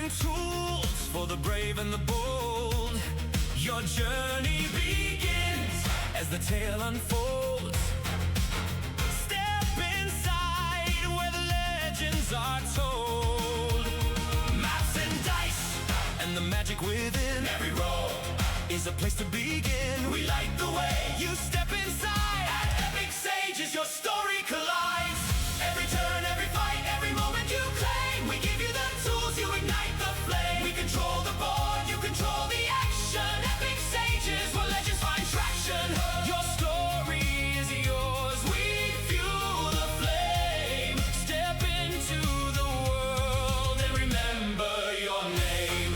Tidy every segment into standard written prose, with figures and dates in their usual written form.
and tools for the brave and the bold. Your journey begins as the tale unfolds. Step inside where the legends are told. Maps and dice and the magic within. Every roll is a place to begin. We light the way. You step inside at Epic Sages. Your story collides. Every turn, every fight, every moment you claim. We give you the tools, you ignite the flame. We control the board, you control the action. Epic Sages, where legends find traction. Your story is yours, we fuel the flame. Step into the world and remember your name.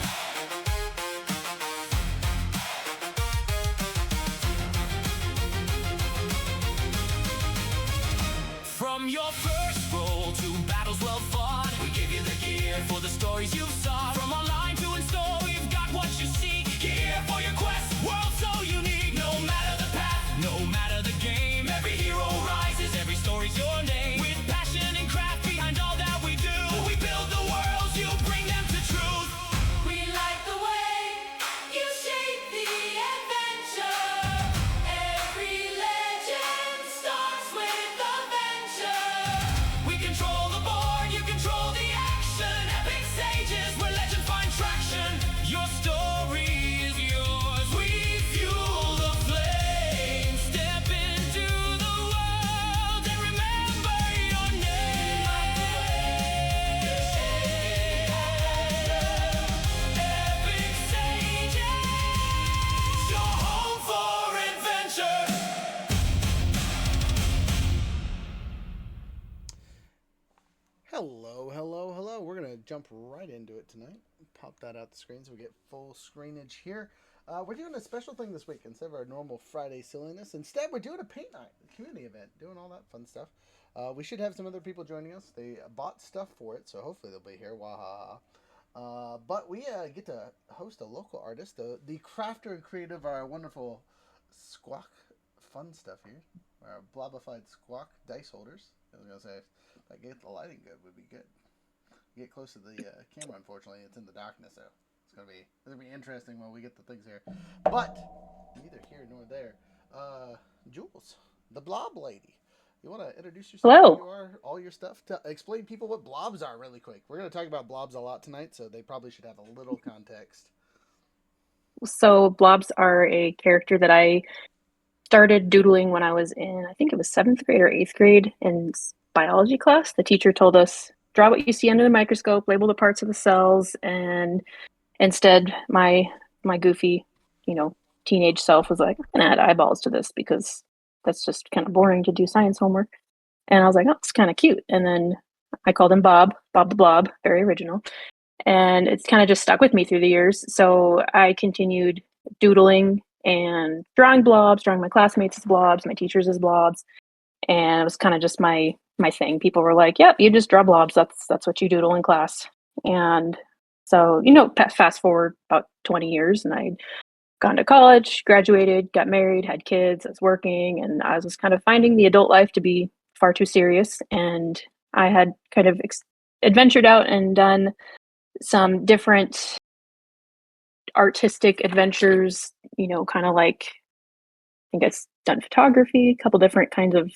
From your first roll to battles well fought, we give you the gear for the stories you saw. From online to in store, we've got what you seek. Gear for your quest, world so unique. No matter the path, no matter the game, every hero rises, every story's your name. With passion and craft behind all that we do, we build the worlds, you bring them to truth. We light the way, you shape the adventure. Every legend starts with a venture. We control the board, you control the action. Epic Sages, where legends find traction. Your story is yours, we fuel the flame. Step into the world and remember your name. Epic Sages, your home for adventure. Hello. We're going to jump right into it tonight. Pop that out the screen so we get full screenage here. We're doing a special thing this week. Instead of our normal Friday silliness, instead we're doing a paint night, a community event, doing all that fun stuff. We should have some other people joining us. They bought stuff for it, so hopefully they'll be here. Wahaha. But we get to host a local artist, the crafter and creator of our wonderful Squawk fun stuff here. Our blobified Squawk dice holders. I was going to say, if I get the lighting good, would be good. Get close to the camera, unfortunately. It's in the darkness, so it's going to be interesting when we get the things here. But, neither here nor there. Jules, the Blob lady. You want to introduce yourself? Hello. Who you are, all your stuff? To explain people what blobs are really quick. We're going to talk about blobs a lot tonight, so they probably should have a little context. So blobs are a character that I started doodling when I was in, I think it was 7th grade or 8th grade in biology class. The teacher told us, draw what you see under the microscope, label the parts of the cells, and instead my goofy, teenage self was like, I'm gonna add eyeballs to this because that's just kind of boring to do science homework. And I was like, oh, it's kind of cute. And then I called him Bob the Blob, very original. And it's kind of just stuck with me through the years. So I continued doodling and drawing blobs, drawing my classmates as blobs, my teachers as blobs. And it was kind of just my thing. People were like, yep, you just draw blobs. That's what you doodle in class. And so, fast forward about 20 years and I'd gone to college, graduated, got married, had kids, I was working, and I was kind of finding the adult life to be far too serious. And I had kind of adventured out and done some different artistic adventures, kind of like, I think I've done photography, a couple different kinds of,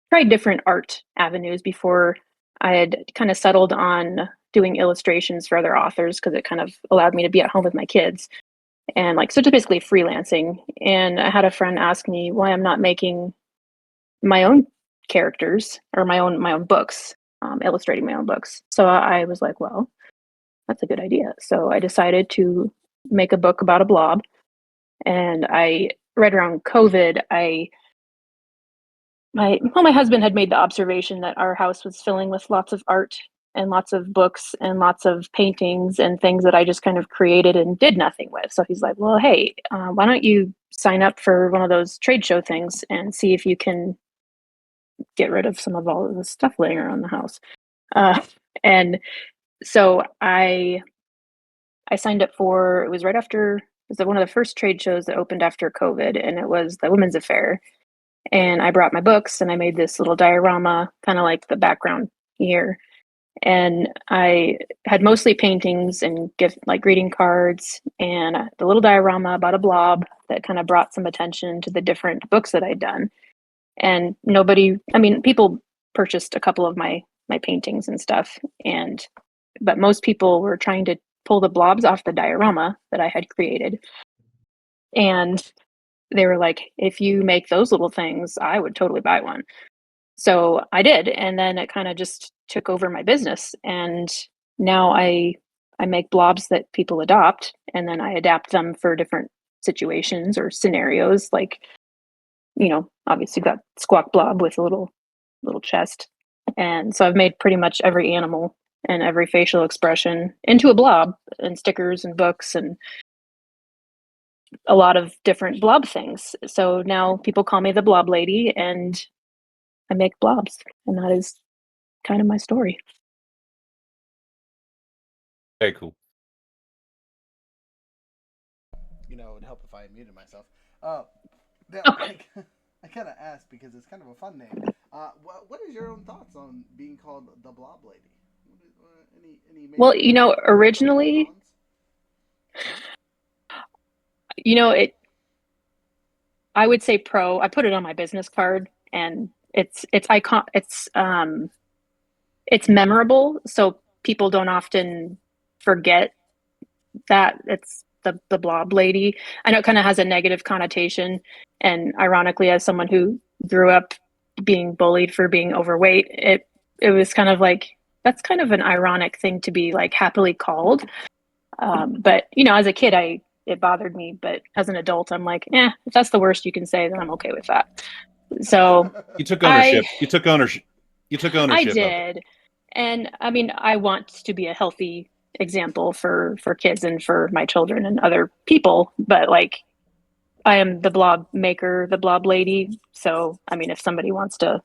tried different art avenues before I had kind of settled on doing illustrations for other authors because it kind of allowed me to be at home with my kids. And so just basically freelancing. And I had a friend ask me why I'm not making my own characters or my own books, illustrating my own books. So I was like, well, that's a good idea. So I decided to make a book about a blob. And right around COVID, my husband had made the observation that our house was filling with lots of art and lots of books and lots of paintings and things that I just kind of created and did nothing with. So he's like, well, hey, why don't you sign up for one of those trade show things and see if you can get rid of some of all of the stuff laying around the house. And so I signed up for, it was right after, it was one of the first trade shows that opened after COVID, and it was the Women's Affair. And I brought my books and I made this little diorama, kind of like the background here. And I had mostly paintings and gift like greeting cards and the little diorama about a blob that kind of brought some attention to the different books that I'd done. And nobody, I mean, people purchased a couple of my paintings and stuff, and but most people were trying to pull the blobs off the diorama that I had created. And they were like, if you make those little things, I would totally buy one. So I did, and then it kind of just took over my business. And now I make blobs that people adopt, and then I adapt them for different situations or scenarios. Like, obviously got Squawk Blob with a little chest, and so I've made pretty much every animal and every facial expression into a blob, and stickers and books and a lot of different blob things. So now people call me the Blob Lady, and I make blobs, and that is kind of my story. Very cool. It would help if I muted myself. Now, Okay. I kind of asked because it's kind of a fun name. What is your own thoughts on being called the Blob Lady? Any major Well, pros or originally, cons? it I would say pro. I put it on my business card, and it's icon it's memorable, so people don't often forget that it's the Blob Lady. I know it kind of has a negative connotation, and ironically, as someone who grew up being bullied for being overweight, it was kind of like that's kind of an ironic thing to be like happily called. But as a kid, it bothered me, but as an adult, I'm like, if that's the worst you can say, then I'm okay with that. So You took I ownership. You took ownership. You took I ownership of it. did. And I mean, I want to be a healthy example for kids and for my children and other people, but like I am the blob maker, the blob lady. So, I mean, if somebody wants to,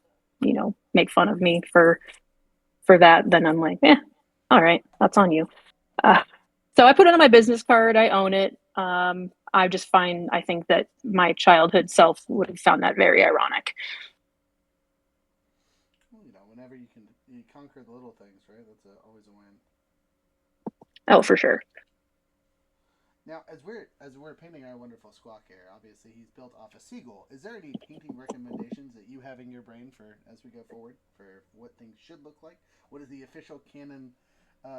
make fun of me for that, then I'm like, all right, that's on you. Uh, so I put it on my business card. I own it. I think that my childhood self would have found that very ironic. Well, whenever you conquer the little things, right? That's always a win. Oh, for sure. Now, as we're painting our wonderful Squawk here, obviously he's built off a seagull. Is there any painting recommendations that you have in your brain for as we go forward for what things should look like? What does the official canon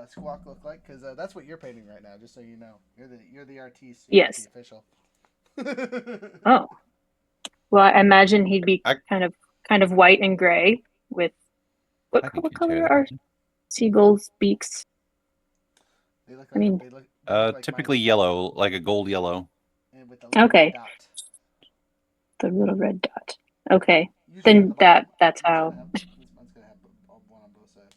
Squawk look like? Because that's what you're painting right now. Just so you know, you're the artiste. You're not the Yes. official. Oh, well, I imagine he'd be I kind of white and gray with I can what continue color that. are seagulls' beaks? They look I like mean, they look like Typically mine, yellow, like a gold yellow. and with a little red okay, dot. the little red dot. Okay, Usually on then the bottom. that's Mine's how. gonna have mine's gonna have one on both sides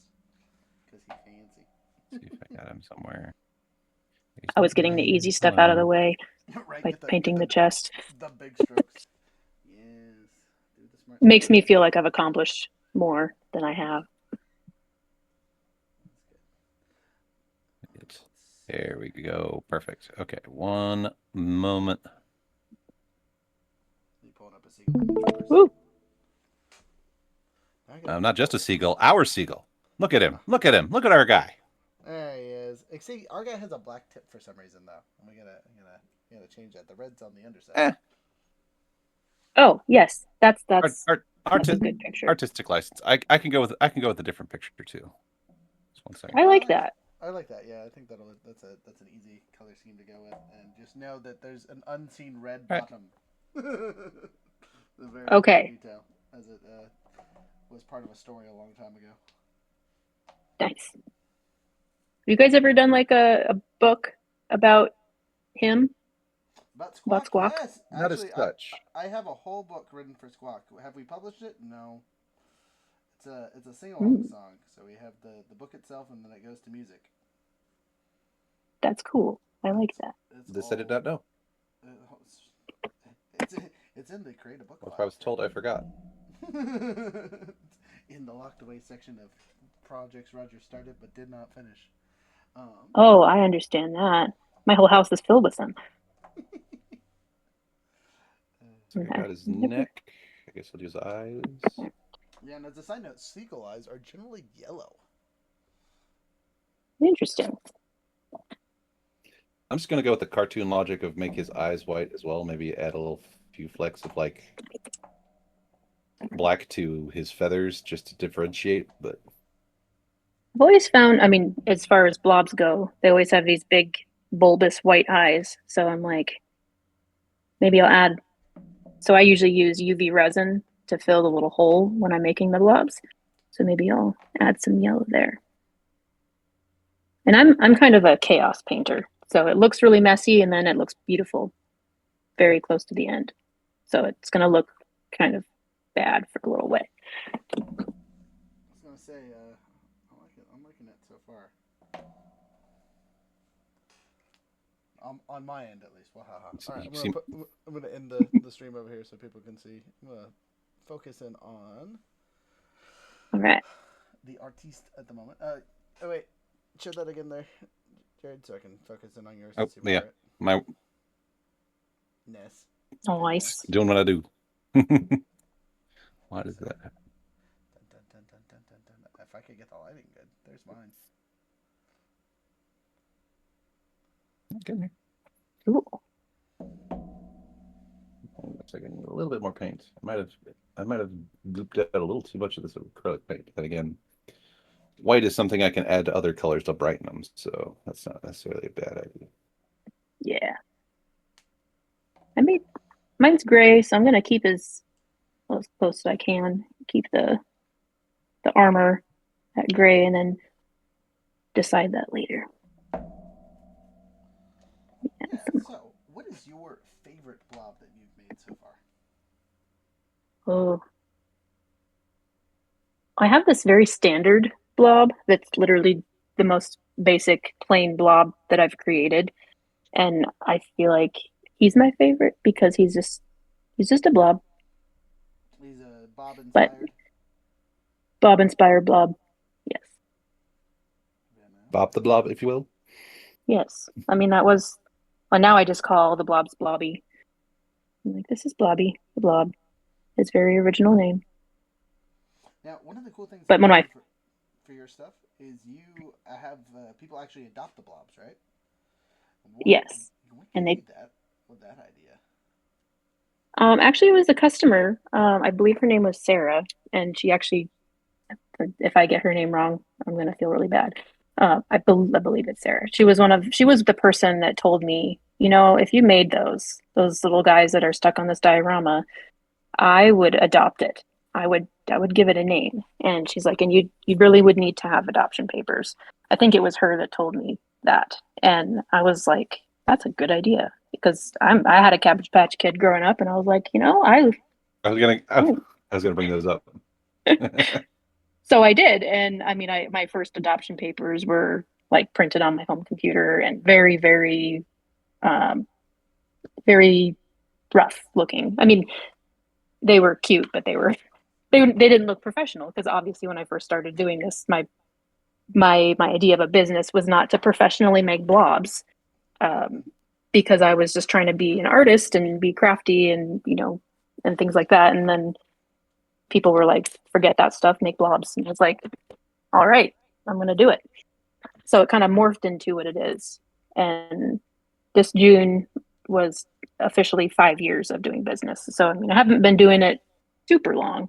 because he's fancy. Let's see if I got him somewhere. I was getting the easy stuff out of the way Right, by get painting the chest. the big strokes. Yes, do the smart thing. Makes me feel like I've accomplished more than I have. There we go. Perfect. Okay, one moment. You pulling up a seagull image first. Woo. Not just a seagull, our seagull. Look at him. Look at him. Look at our guy. There he is. See, our guy has a black tip for some reason though. We gotta change that. The red's on the underside. Eh, Oh yes, that's art, a good picture. artistic license. I can go with a different picture too. Just one second. I like that. I like that. Yeah, I think that's an easy color scheme to go with, and just know that there's an unseen red Right. bottom. The very Okay. detail, as it was part of a story a long time ago. Nice. Have you guys ever done like a book about him? About Squawk, About Squawk? yes. Not as Actually, such. I have a whole book written for Squawk. Have we published it? No. It's a sing along song. So we have the book itself, and then it goes to music. That's cool. I like that. This I did not know. It's in the create a book. Well, if I was told, I forgot. In the locked away section of projects Roger started but did not finish. Oh, I understand that. My whole house is filled with them. So I got his neck. I guess we'll use eyes. Yeah, and as a side note, seagull eyes are generally yellow. Interesting. I'm just gonna go with the cartoon logic of make his eyes white as well. Maybe add a little few flecks of like black to his feathers just to differentiate. But I've always found, I mean, as far as blobs go, they always have these big, bulbous white eyes. So I'm like, maybe I'll add. So I usually use UV resin to fill the little hole when I'm making the blobs. So maybe I'll add some yellow there. And I'm kind of a chaos painter. So it looks really messy and then it looks beautiful very close to the end. So it's going to look kind of bad for a little way. I was gonna say, I like it. I'm liking it so far. On my end, at least. Wahaha. All right, I'm gonna end the stream over here so people can see. I'm gonna focus in on All right. the artiste at the moment. Oh wait, show that again there, Jared, so I can focus in on yours. oh And see where yeah, my Ness. Oh, nice. doing what I do. Why does that happen? Dun, dun, dun, dun, dun, dun, dun. If I could get the lighting good, there's mine. Okay. Cool. Looks like I need a little bit more paint. I might have looped out a little too much of this acrylic paint. Then again, white is something I can add to other colors to brighten them, so that's not necessarily a bad idea. Yeah. I made mine's gray, so I'm gonna keep as close as I can. Keep the armor at gray, and then decide that later. Yeah. So, what is your favorite blob that you've made so far? Oh, I have this very standard blob that's literally the most basic plain blob that I've created, and I feel like he's my favorite because he's just a blob, He's a Bob but inspired. Bob inspired blob. Yes. Yeah, man. Bob the Blob, if you will. Yes. I mean, that was, well, now I just call the blobs Blobby. I'm like, this is Blobby, the blob. His very original name. Now, one of the cool things But when I, for your stuff is you have people actually adopt the blobs, right? yes. What And gave they, you that with that idea? actually, it was a customer. I believe her name was Sarah, and she actually, if I get her name wrong, I'm gonna feel really bad. I believe it's Sarah. She was the person that told me, you know, if you made those little guys that are stuck on this diorama, I would adopt it. I would give it a name. And she's like, and you really would need to have adoption papers. I think it was her that told me that. And I was like, that's a good idea because I had a Cabbage Patch Kid growing up, and I was like, you know, I was gonna bring those up. so I did. And I mean, my first adoption papers were like printed on my home computer and very, very, um, very rough looking. I mean, they were cute, but they didn't look professional because obviously when I first started doing this, my idea of a business was not to professionally make blobs, um, because I was just trying to be an artist and be crafty and and things like that. And then people were like, "Forget that stuff, make blobs." And I was like, "All right, I'm gonna do it." So it kind of morphed into what it is. And this June was officially 5 years of doing business. So I mean, I haven't been doing it super long,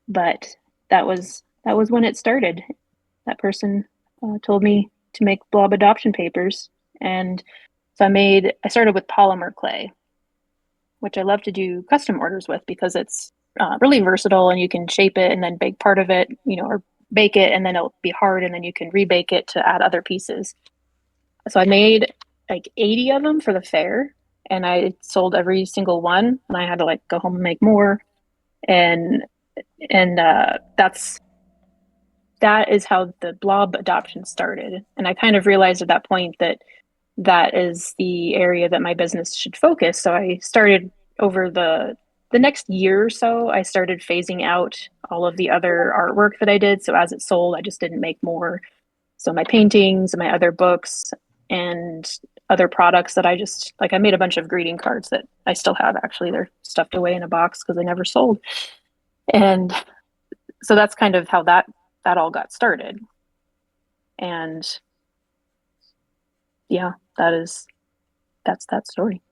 but that was when it started. That person told me to make blob adoption papers, and so I started with polymer clay, which I love to do custom orders with because it's really versatile and you can shape it and then bake part of it, or bake it and then it'll be hard and then you can rebake it to add other pieces. So I made like 80 of them for the fair, and I sold every single one, and I had to like go home and make more. And that is how the blob adoption started. And I kind of realized at that point that that is the area that my business should focus. So I started over the next year or so, I started phasing out all of the other artwork that I did. So as it sold, I just didn't make more. So my paintings and my other books and other products that I just like, I made a bunch of greeting cards that I still have. Actually, they're stuffed away in a box because they never sold. And so that's kind of how that all got started. And yeah, that's that story.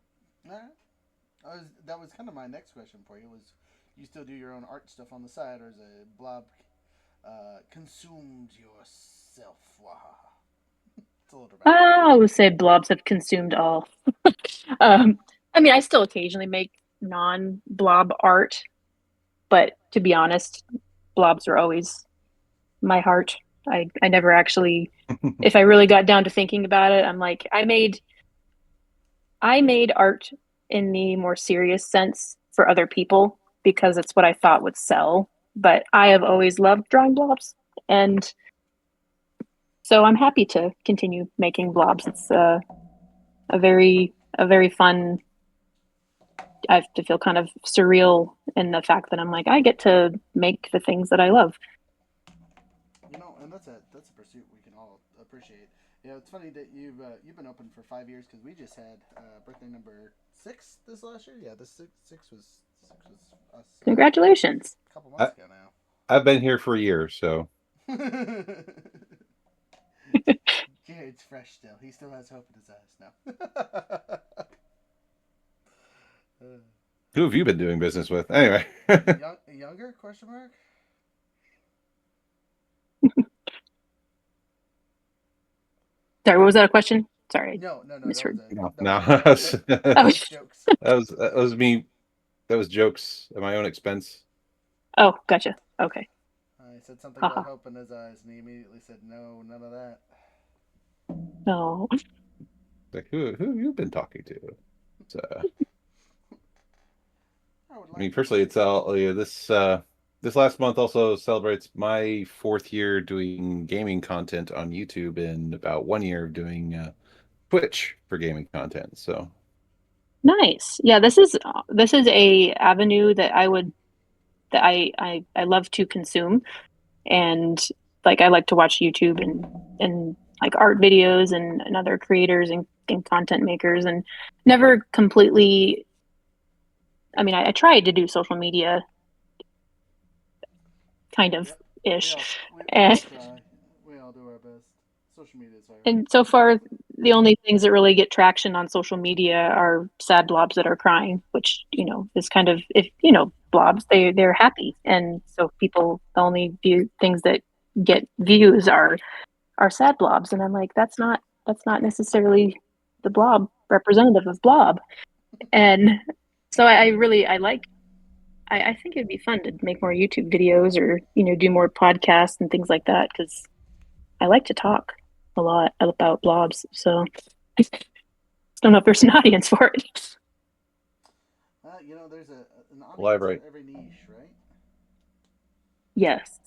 All right. That was kind of my next question for you. Was you still do your own art stuff on the side, or is a Blob consumed yourself? Wahaha. It's a little dramatic. I would say blobs have consumed all. um, I mean, I still occasionally make non-blob art, but to be honest, blobs are always my heart. I never actually, if I really got down to thinking about it, I'm like, I made art in the more serious sense for other people because it's what I thought would sell. But I have always loved drawing blobs, and so I'm happy to continue making blobs. It's a very fun. I have to feel kind of surreal in the fact that I'm like I get to make the things that I love. And that's a pursuit we can all appreciate. It's funny that you've been open for 5 years because we just had birthday number 6 this last year. Yeah, this six was us. Congratulations! A couple months ago now. I've been here for a year, so. Jared's fresh still. He still has hope in his eyes now. Who have you been doing business with? Anyway. Younger? Question mark. Sorry, what was that a question? Sorry, No. misheard. That was me. That was jokes at my own expense. Oh, gotcha. Okay. I said something about hope in his eyes, and he immediately said, "No, none of that." No. Like who have you been talking to? It's, I mean, personally, it's this last month also celebrates my 4th year doing gaming content on YouTube and about 1 year of doing Twitch for gaming content. So Nice. Yeah, this is a avenue that I love to consume, and like I like to watch YouTube and like art videos and other creators and content makers, and never completely. I mean, I tried to do social media, kind of ish, We and try. We all do our best. Social media is hard. and so far the only things that really get traction on social media are sad blobs that are crying, which is kind of, if blobs, they're happy, and so people, the only view things that get views are sad blobs, and I'm like, that's not necessarily the blob representative of blob. And so I really I think it'd be fun to make more YouTube videos, or do more podcasts and things like that, because I like to talk a lot about blobs. So I don't know if there's an audience for it. There's an audience Live, right? for every niche, right? Yes.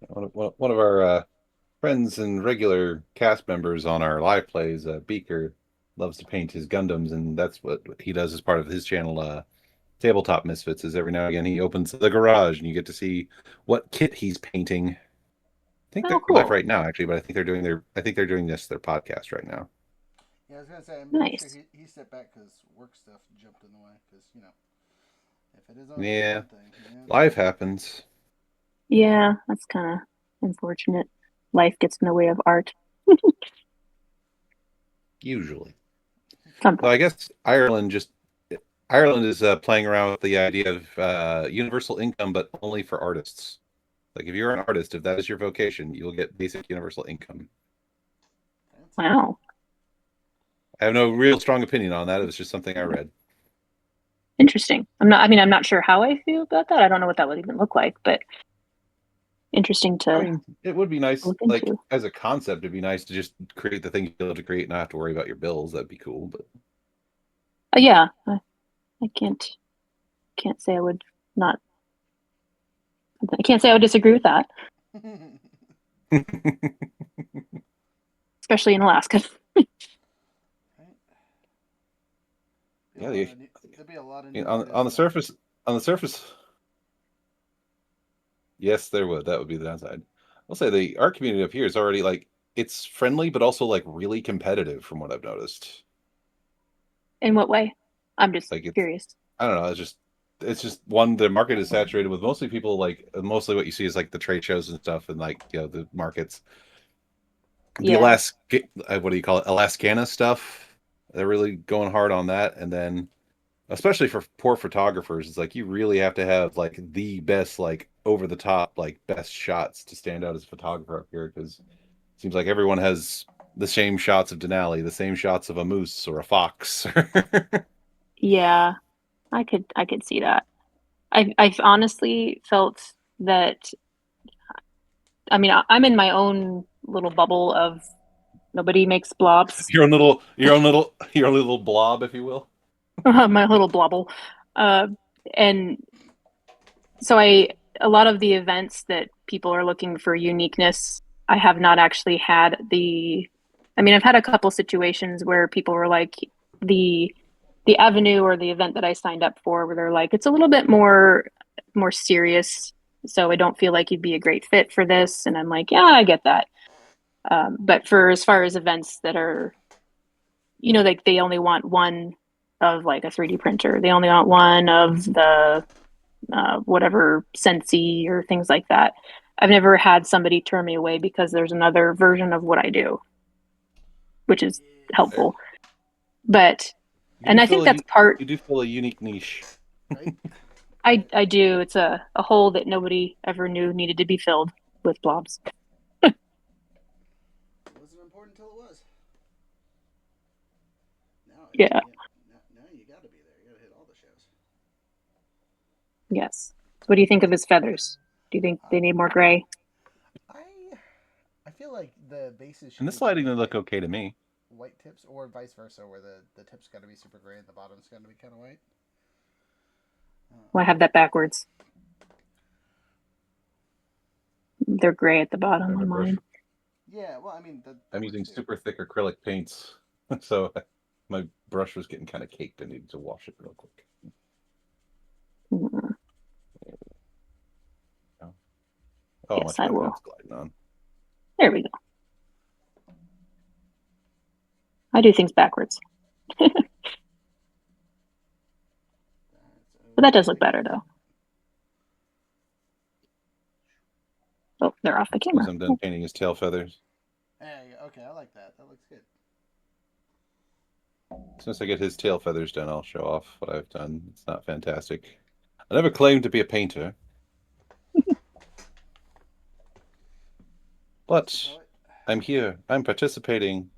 One of our friends and regular cast members on our live plays, Beaker, loves to paint his Gundams, and that's what he does as part of his channel, Tabletop Misfits. Is every now and again he opens the garage and you get to see what kit he's painting. I think they're live right now, actually, but I think they're doing their podcast right now. Yeah, I was gonna say, I'm nice. Sure he stepped back because work stuff jumped in the way. Because if it is on one thing, life happens. Yeah, that's kind of unfortunate. Life gets in the way of art. Usually. Sometimes. So I guess Ireland is playing around with the idea of universal income, but only for artists. Like if you're an artist, if that is your vocation, you'll get basic universal income. Wow. I have no real strong opinion on that. It was just something I read. Interesting. I'm not sure how I feel about that. I don't know what that would even look like, but interesting to. I mean, it would be nice, like into. as a concept, it'd be nice to just create the thing you love to create and not have to worry about your bills. That'd be cool. But yeah, I can't say I would not. I can't say I would disagree with that. Especially in Alaska. Yeah, there'd be a lot of on the surface. Yes, there would. That would be the downside. I'll say the art community up here is already like, it's friendly, but also like really competitive from what I've noticed. In what way? I'm just like curious. I don't know. It's just it's just one, the market is saturated with mostly people like mostly what you see is like the trade shows and stuff, and like the markets. The Yeah. what do you call it? Alaskana stuff. They're really going hard on that, and then especially for poor photographers, it's like you really have to have like the best, like over the top, like best shots to stand out as a photographer up here because it seems like everyone has the same shots of Denali, the same shots of a moose or a fox. Yeah. I could see that. I've honestly felt that, I mean, I'm in my own little bubble of nobody makes blobs. Your own little blob, if you will. My little blobble. Uh, and so a lot of the events that people are looking for uniqueness, I have not actually had I mean, I've had a couple situations where people were like the the avenue or the event that I signed up for where they're like, it's a little bit more serious, so I don't feel like you'd be a great fit for this. And I'm like, yeah, I get that. But for as far as events that are, like they only want one of like a 3D printer, they only want one of the whatever Sensi or things like that. I've never had somebody turn me away because there's another version of what I do, which is Yeah. helpful. But You and do I think fill that's part you do fill a unique niche. Right? I do. It's a hole that nobody ever knew needed to be filled with blobs. It wasn't important until it was. Yeah. Now you got to be there. You got to hit all the shows. Yes. So what do you think of his feathers? Do you think they need more gray? I I feel like the bases And should this either lighting be they look like okay to me. white tips or vice versa, where the tips got to be super gray and the bottom's got to be kind of white. Well, I have that backwards. They're gray at the bottom My on brush. mine. Yeah, well, I mean that I'm works using too. super thick acrylic paints, so my brush was getting kind of caked. I needed to wash it real quick. Mm, Oh, yes, much I better. Now will. it's gliding on. There we go. I do things backwards. But That's that does look okay. better though. Oh, they're off the As soon as camera. I'm done painting his tail feathers, Hey, okay, I like that. That looks good. as soon as I get his tail feathers done, I'll show off what I've done. It's not fantastic. I never claimed to be a painter, Mr. but Poet, I'm here. I'm participating.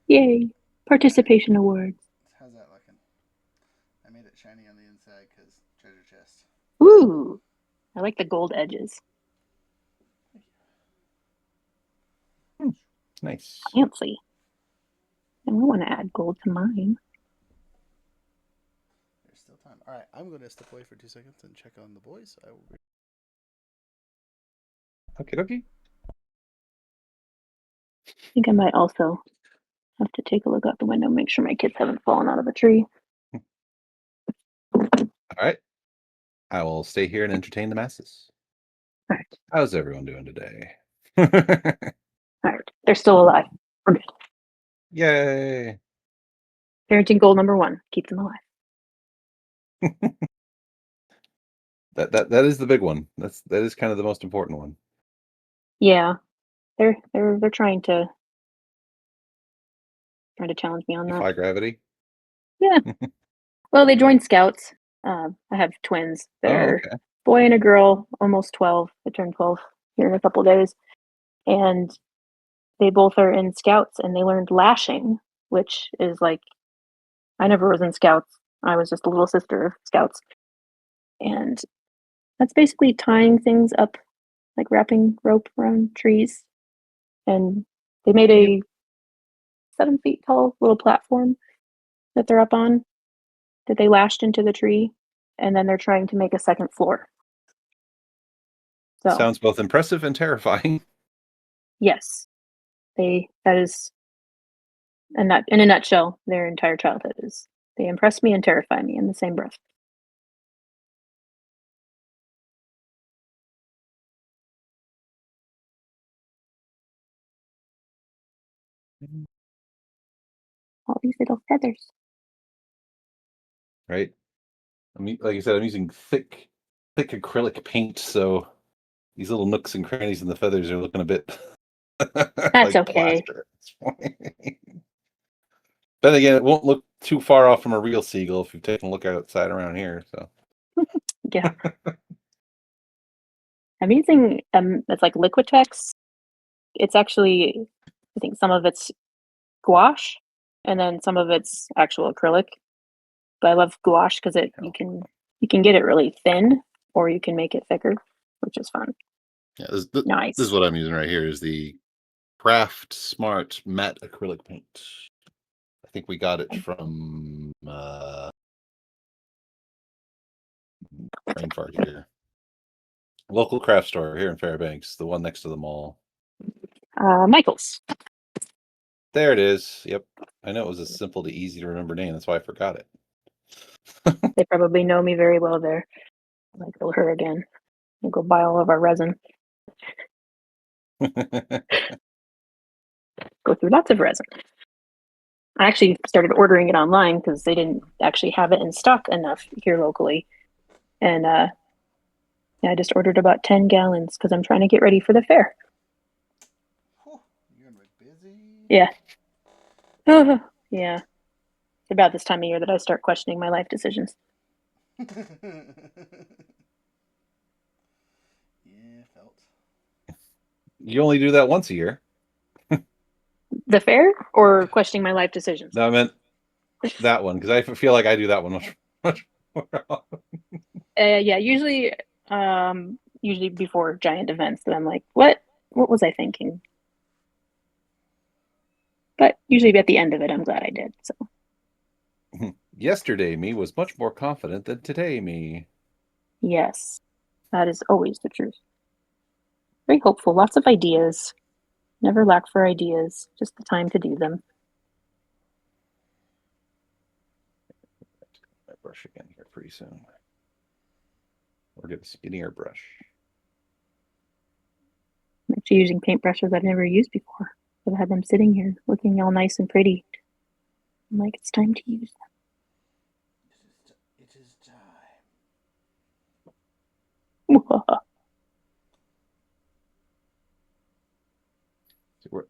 Yay. Participation awards. how's that looking? I made it shiny on the inside because treasure chest. Ooh. I like the gold edges. Nice. Fancy. And we want to add gold to mine. There's still time. All right, I'm going to step away for 2 seconds and check on the boys. I will. Okay, okay. I think I might also have to take a look out the window, make sure my kids haven't fallen out of a tree. All right. I will stay here and entertain the masses. All right. How's everyone doing today? All right. They're still alive. We're good. Yay. Parenting goal number 1, keep them alive. That is the big one. That is kind of the most important one. Yeah. They're trying to challenge me on that. Defy gravity. Yeah. Well, they joined scouts. I have twins. Oh, They're okay. boy and a girl, almost 12. They turn 12 here in a couple days. And they both are in scouts and they learned lashing, which is like, I never was in scouts. I was just a little sister of scouts. And that's basically tying things up, like wrapping rope around trees. And they made a 7 feet tall little platform that they're up on that they lashed into the tree. And then they're trying to make a second floor. So, Sounds both impressive and terrifying. yes, that is, and that in a nutshell, their entire childhood is they impress me and terrify me in the same breath. All these little feathers. Right? I mean, like I said, I'm using thick acrylic paint, so these little nooks and crannies in the feathers are looking a bit That's like okay. plaster at this point. Then again, it won't look too far off from a real seagull if you've taken a look outside around here. So Yeah. I'm using it's like Liquitex. It's actually, I think some of it's gouache and then some of it's actual acrylic. But I love gouache because you can get it really thin or you can make it thicker, which is fun. yeah, Nice. this is what I'm using right here is the Craft Smart Matte Acrylic Paint. I think we got it from Rainfart here. Local craft store here in Fairbanks, the one next to the mall. Michael's. There it is. Yep. I know it was a simple to easy to remember name. That's why I forgot it. They probably know me very well there. I might go her again. I'll go buy all of our resin. Go through lots of resin. I actually started ordering it online because they didn't actually have it in stock enough here locally. And yeah, I just ordered about 10 gallons because I'm trying to get ready for the fair. Whew, you're gonna be busy. Yeah. Yeah. It's about this time of year that I start questioning my life decisions. Yeah, felt. You only do that once a year. The fair or questioning my life decisions? No, I meant that one because I feel like I do that one much more often. Yeah, usually before giant events that I'm like, what was I thinking? But usually at the end of it, I'm glad I did. So Yesterday me was much more confident than today me. yes, that is always the truth. Very hopeful, lots of ideas. Never lack for ideas, just the time to do them. My brush again here pretty soon. Or get a skinnier brush. I'm actually using paintbrushes I've never used before. I've had them sitting here looking all nice and pretty. I'm like, it's time to use It is them.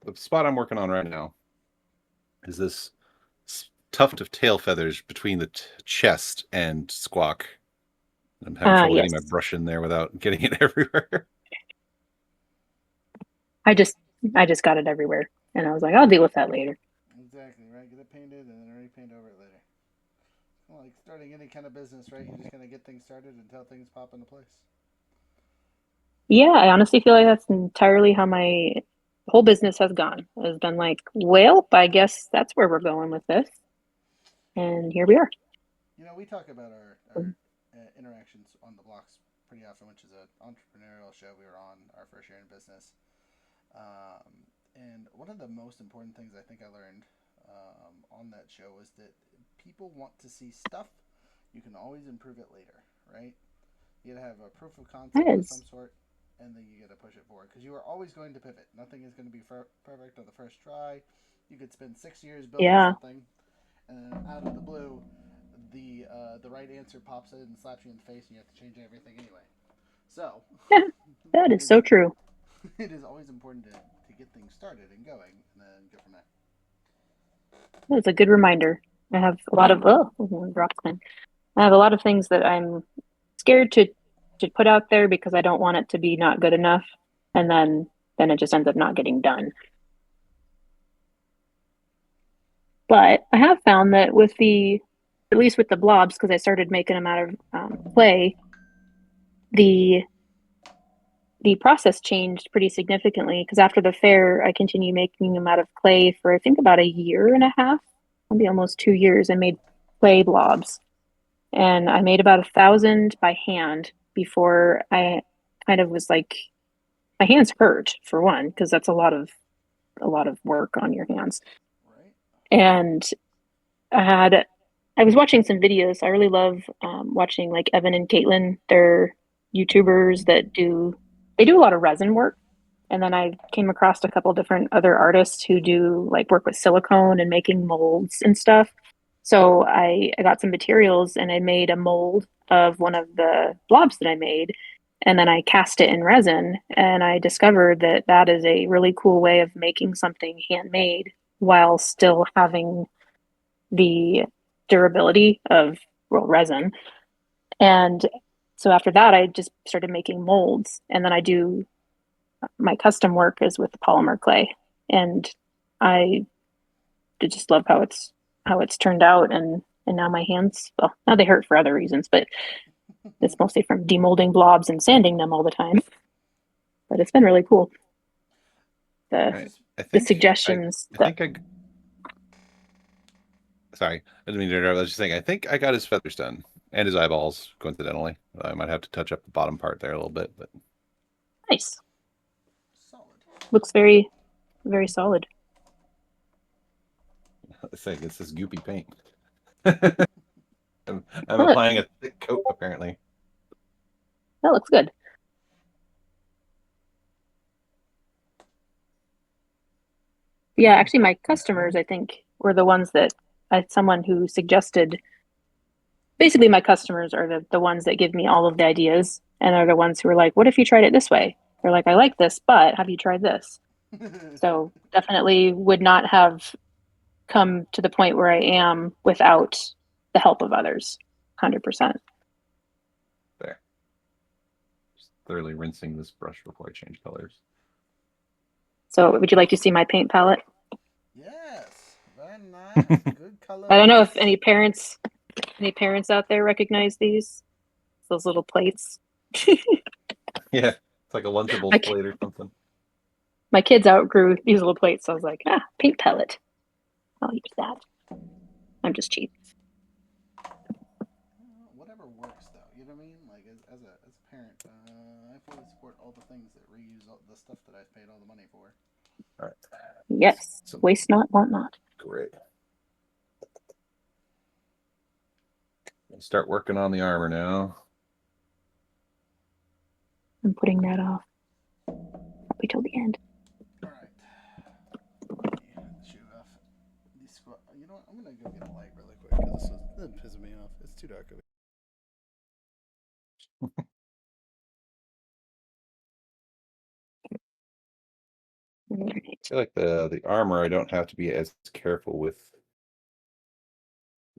The spot I'm working on right now is this tuft of tail feathers between the chest and squawk. I'm having trouble getting my brush in there without getting it everywhere. I just got it everywhere, and I was like, I'll deal with that later. Exactly, right? Get it painted and then repaint over it later. Well, like starting any kind of business, right? You're just gonna get things started until things pop into place. Yeah, I honestly feel like that's entirely how my whole business has gone. Has been like, well, I guess that's where we're going with this, and here we are. You know, we talk about our interactions on the blocks pretty often, which is an entrepreneurial show we were on our first year in business. And one of the most important things I think I learned on that show was that people want to see stuff. You can always improve it later, right? You gotta have a proof of concept of some sort, and then you gotta push it forward because you are always going to pivot. Nothing is going to be perfect on the first try. You could spend 6 years building something, and then out of the blue, the right answer pops in and slaps you in the face, and you have to change everything anyway. So that is so true. It is always important to get things started and going, and then go from there. That's a good reminder. I have a lot of I have a lot of things that I'm scared to put out there because I don't want it to be not good enough, and then it just ends up not getting done. But I have found that at least with the blobs, because I started making them out of clay, the process changed pretty significantly. Because after the fair, I continued making them out of clay for I think about a year and a half, maybe almost 2 years. I made clay blobs, and I made about 1,000 by hand before I kind of was like, my hands hurt for one, because that's a lot of work on your hands. Right. And I was watching some videos. I really love watching like Evan and Caitlin. They're YouTubers that do a lot of resin work. And then I came across a couple different other artists who do like work with silicone and making molds and stuff. So I got some materials and I made a mold of one of the blobs that I made, and then I cast it in resin, and I discovered that that is a really cool way of making something handmade while still having the durability of resin. And so after that, I just started making molds, and then I do my custom work is with polymer clay, and I just love how it's turned out, and now my hands, well, now they hurt for other reasons, but it's mostly from demolding blobs and sanding them all the time. But it's been really cool. The I the think suggestions I that think I sorry, I didn't mean to interrupt. I was just saying I think I got his feathers done and his eyeballs, coincidentally. I might have to touch up the bottom part there a little bit, but nice. Solid. Looks very, very solid. I think it's this goopy paint. I'm That, applying a thick coat apparently. that looks good. Yeah, actually, my customers, I think, were the ones that I had someone who suggested. Basically, my customers are the ones that give me all of the ideas and are the ones who are like, what if you tried it this way? They're like, I like this, but have you tried this? So definitely would not have come to the point where I am without the help of others. 100%. There. Just thoroughly rinsing this brush before I change colors. So would you like to see my paint palette? Yes, very nice. Good color. I don't know if any parents out there recognize those little plates. Yeah, it's like a Lunchables my, plate or something. my kids outgrew these little plates, so I was like, paint palette. I'll use that. I'm just cheap. Whatever works, though. You know what I mean? Like as a parent, I fully support all the things that reuse all the stuff that I've paid all the money for. All right. Yes. So, Waste not, want not. great. Start working on the armor now. I'm putting that off. Wait till the end. All right. Let me shoot off these. You know what? I'm gonna go get a light really quick because this is pissing me off. It's too dark over Right. I feel like the armor I don't have to be as careful with.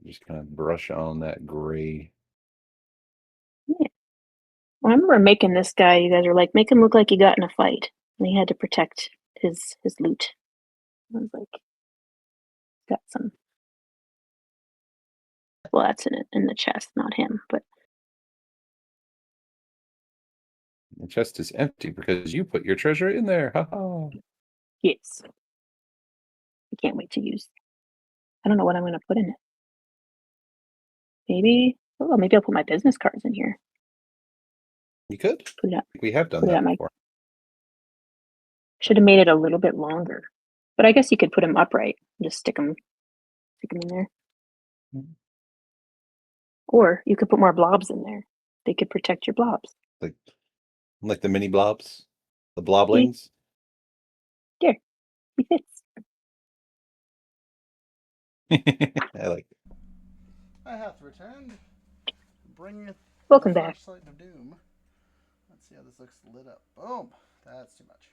Just kind of brush on that gray. Yeah. Well, I remember making this guy. You guys were like, make him look like he got in a fight, and he had to protect his loot. I was like, got some bullets in the chest, not him, but The chest is empty because you put your treasure in there. Ha ha. yes. I can't wait to use. I don't know what I'm going to put in it. Maybe, oh, maybe I'll put my business cards in here. You could. Put it up. We have done Put it that at my. before. Should have made it a little bit longer, but I guess you could put them upright and just stick them in there. Mhm. Or you could put more blobs in there. They could protect your blobs. Like the mini blobs, the See? bloblings. There, he fits. I like it. I have returned. Bring it Welcome the back. flashlight of doom. Let's see how this looks lit up. Boom. That's too much.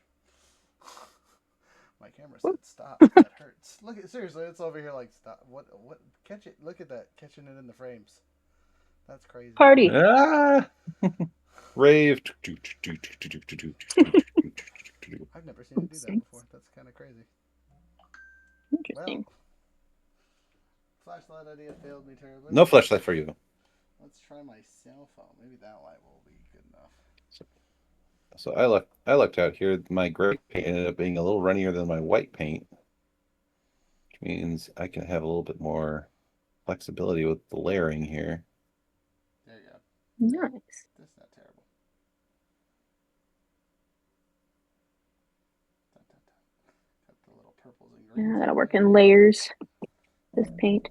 My camera said stop. That hurts. Look at seriously. It's over here like stop. What? Catch it. Look at that. Catching it in the frames. That's crazy. Party. Ah! Rave. I've never seen it do that before. That's kind of crazy. Interesting. Well, flashlight idea failed me terribly. No flashlight for you. Let's try my cell phone. Maybe that light will be good enough. So I looked out here. My gray paint ended up being a little runnier than my white paint, which means I can have a little bit more flexibility with the layering here. There you go. Nice. That's not terrible. Dun, dun, dun. Got the little purples and greens. Yeah, that'll work in layers. This paint.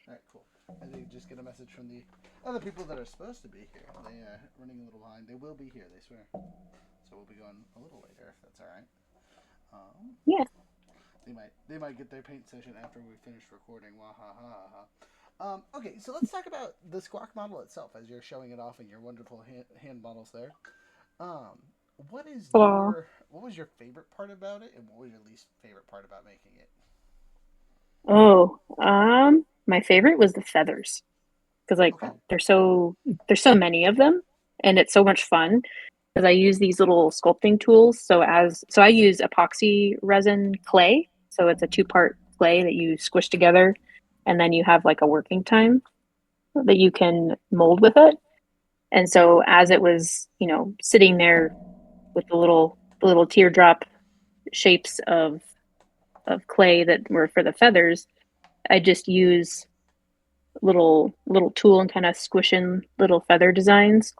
All right, cool. I did just get a message from the other people that are supposed to be here. They are running a little behind. They will be here, they swear. So we'll be going a little later, if that's all right. Yeah. They might get their paint session after we finish recording. Wah ha ha ha. Okay, so let's talk about the Squawk model itself as you're showing it off in your wonderful hand models there. Um, Well, what was your favorite part about it, and what was your least favorite part about making it? oh, my favorite was the feathers because like Okay. there's so many of them, and it's so much fun because I use these little sculpting tools. So I use epoxy resin clay. So it's a two-part clay that you squish together, and then you have like a working time that you can mold with it. And so as it was, sitting there with the little teardrop shapes of clay that were for the feathers, I just use little tool and kind of squish in little feather designs.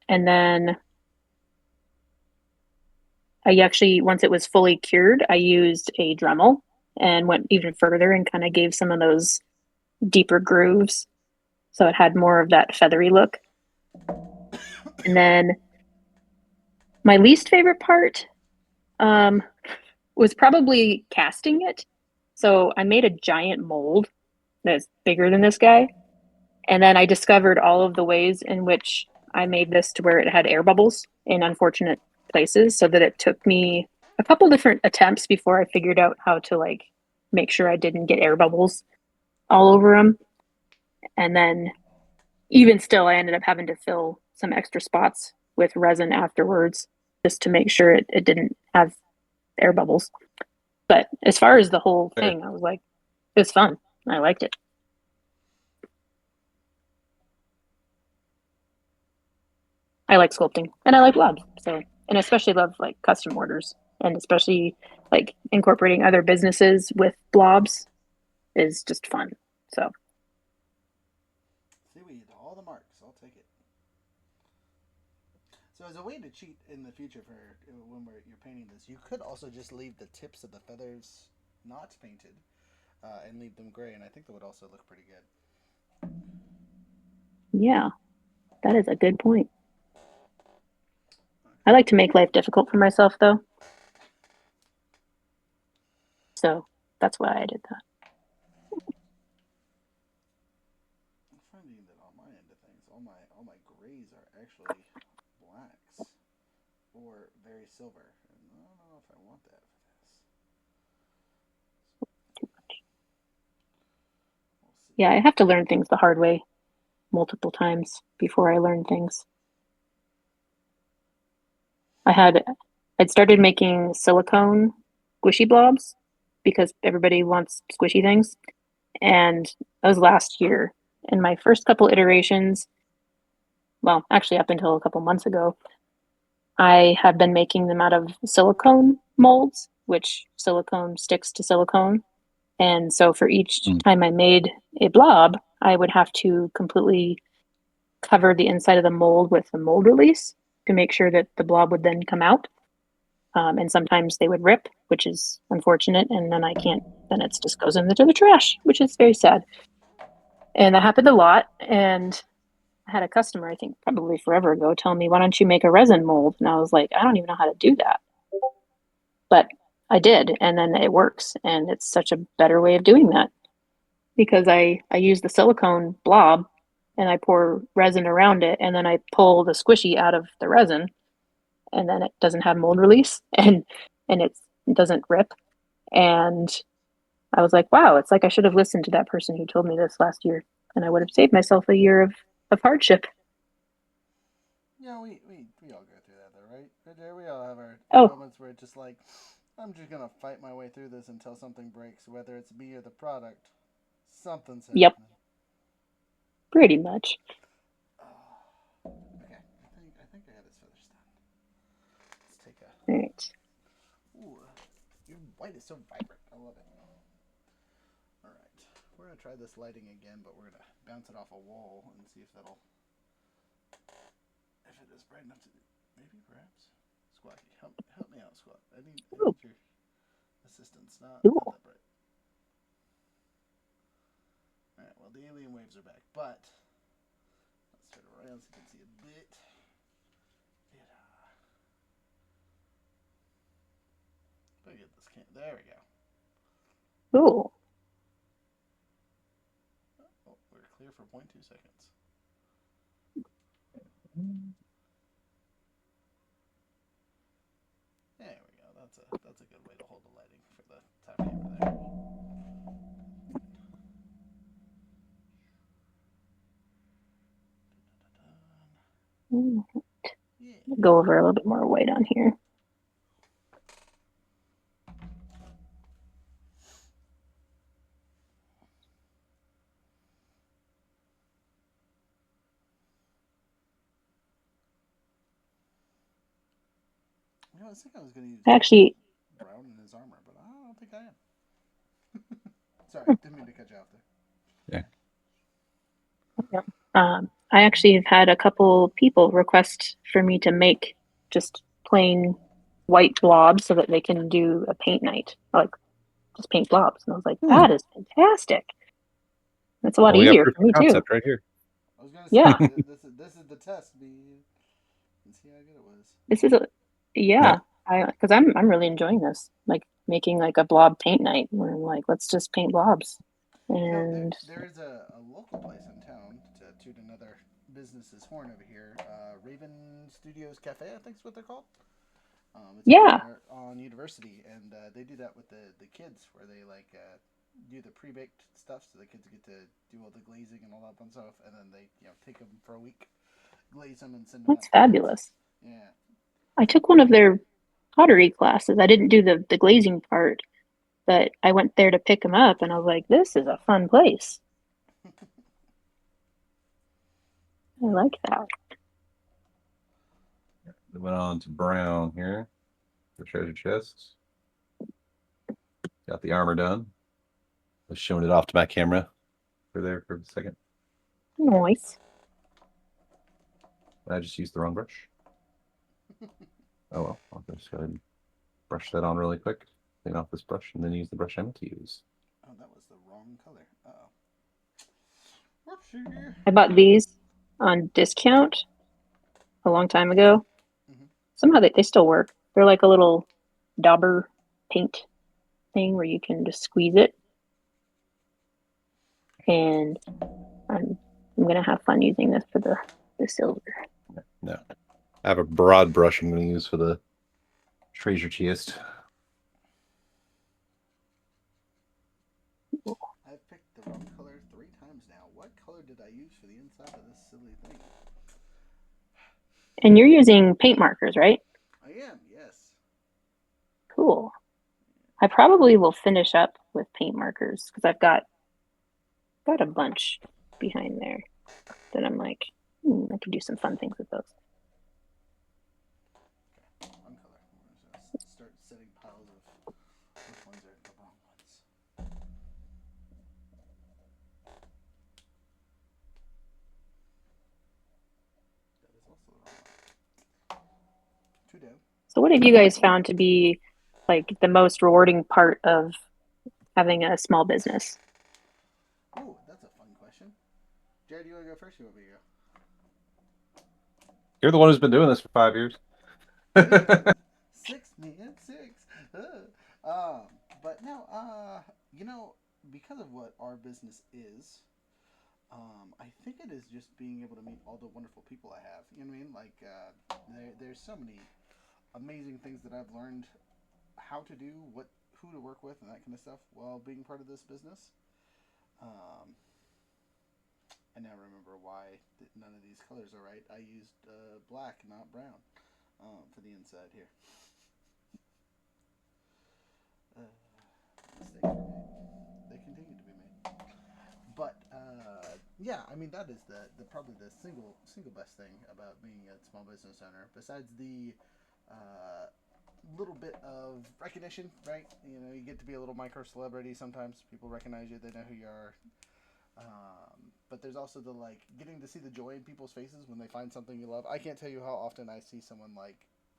And then I actually, once it was fully cured, I used a Dremel and went even further and kind of gave some of those deeper grooves. So it had more of that feathery look. And then my least favorite part um, was probably casting it. So I made a giant mold that's bigger than this guy. And then I discovered all of the ways in which I made this to where it had air bubbles in unfortunate places, so that it took me a couple different attempts before I figured out how to like make sure I didn't get air bubbles all over them. And then even still, I ended up having to fill some extra spots with resin afterwards just to make sure it didn't have air bubbles. But as far as the whole Fair. thing, I was like, it was fun. I liked it. I like sculpting and I like blobs. So, and especially love like custom orders and especially like incorporating other businesses with blobs is just fun. So, See, we hit all the marks. I'll take it. So, as a way to cheat in the future for when you're painting this, you could also just leave the tips of the feathers not painted and leave them gray, and I think that would also look pretty good. yeah, that is a good point. I like to make life difficult for myself though. So, that's why I did that. I'm finding that on my end of things, all my grays are actually blacks or very silver, and I don't know if I want that for this. We'll see. Yeah, I have to learn things the hard way multiple times before I learn things. I had I'd started making silicone squishy blobs because everybody wants squishy things. And that was last year. In my first couple iterations, well, actually up until a couple months ago, I have been making them out of silicone molds, which silicone sticks to silicone. And so for each Mm. time I made a blob, I would have to completely cover the inside of the mold with the mold release to make sure that the blob would then come out. And sometimes they would rip, which is unfortunate. And then I can't, then it just goes into the trash, which is very sad. And that happened a lot. And I had a customer, I think probably forever ago, tell me, why don't you make a resin mold? And I was like, I don't even know how to do that. But I did. And then it works. And it's such a better way of doing that because I use the silicone blob and I pour resin around it. And then I pull the squishy out of the resin. And then it doesn't have mold release and it doesn't rip. And I was like, wow, it's like I should have listened to that person who told me this last year. And I would have saved myself a year of hardship. Yeah, we all go through that, though, right? Right there, we all have our Oh, moments where it's just like, I'm just gonna fight my way through this until something breaks, whether it's me or the product. Something's yep, happening. pretty much. Okay, I think I had his feathers done. Let's take a. All right. Ooh, your white is so vibrant. I love it. All right, we're gonna try this lighting again, but we're gonna bounce it off a wall and see if that'll, if it is bright enough to, maybe perhaps. Squawky, help me out, Squawk. I need Ooh, your assistance. Not cool. that bright. the alien waves are back, but let's turn around so you can see a bit. Let me get this can. There we go. Ooh. Oh, we're clear for 0.2 seconds. There we go. That's a good way to hold the lighting for the time camera there. Yeah. Go over a little bit more white on here. You know, I think I was going to use Actually, brown in his armor, but I don't think I am. Sorry, didn't mean to cut you off there. Yeah. I actually have had a couple people request for me to make just plain white blobs so that they can do a paint night, like just paint blobs. And I was like, that is fantastic. That's a lot Well, we got easier proof for me of too. concept right here. I was going to Yeah. say, this is the test. And see how good it was. This is yeah. Because I'm really enjoying this, like making like a blob paint night where I'm like, let's just paint blobs. You know, And there is a local place in town to toot another business's horn over here. Raven Studios Cafe, I think is what they're called. It's yeah, on University, and they do that with the kids, where they do the pre-baked stuff, so the kids get to do all the glazing and all that fun stuff, and then they take them for a week, glaze them, and send them out that's to kids. fabulous. Yeah. I took one of their pottery classes. I didn't do the glazing part, but I went there to pick them up, and I was like, this is a fun place. I like that. We went on to brown here for treasure chests. Got the armor done. I was showing it off to my camera for there for a second. Nice. I just used the wrong brush. Oh well, I'll just go ahead and brush that on really quick. Clean off this brush and then use the brush I meant to use. Oh, that was the wrong color. Whoopsie. I bought these on discount a long time ago. Mm-hmm. Somehow they still work. They're like a little dauber paint thing where you can just squeeze it. And I'm gonna have fun using this for the silver. No. I have a broad brush I'm going to use for the treasure chest. I've picked the wrong color 3 times now. What color did I use for the inside of this silly thing? And you're using paint markers, right? I am, yes. Cool. I probably will finish up with paint markers because I've got a bunch behind there that I'm like, I could do some fun things with those. Okay, wrong color. We're going to start setting piles of which ones are the wrong ones. That is also the wrong one. 2 down. So what have you guys found to be like the most rewarding part of having a small business? Ooh, that's a fun question. Jared, you want to go first? You want me to go? You're the one who's been doing this for 5 years. 6 man, 6. But no, because of what our business is, I think it is just being able to meet all the wonderful people I have. You know what I mean? Like, there's so many amazing things that I've learned how to do, who to work with, and that kind of stuff while being part of this business. I now remember why none of these colors are right. I used black, not brown, for the inside here. Mistakes were made. They continue to be made. But yeah, I mean that is the probably the single best thing about being a small business owner, besides the little bit of recognition, right? You know, you get to be a little micro celebrity. Sometimes people recognize you; they know who you are. But there's also the getting to see the joy in people's faces when they find something you love. I can't tell you how often I see someone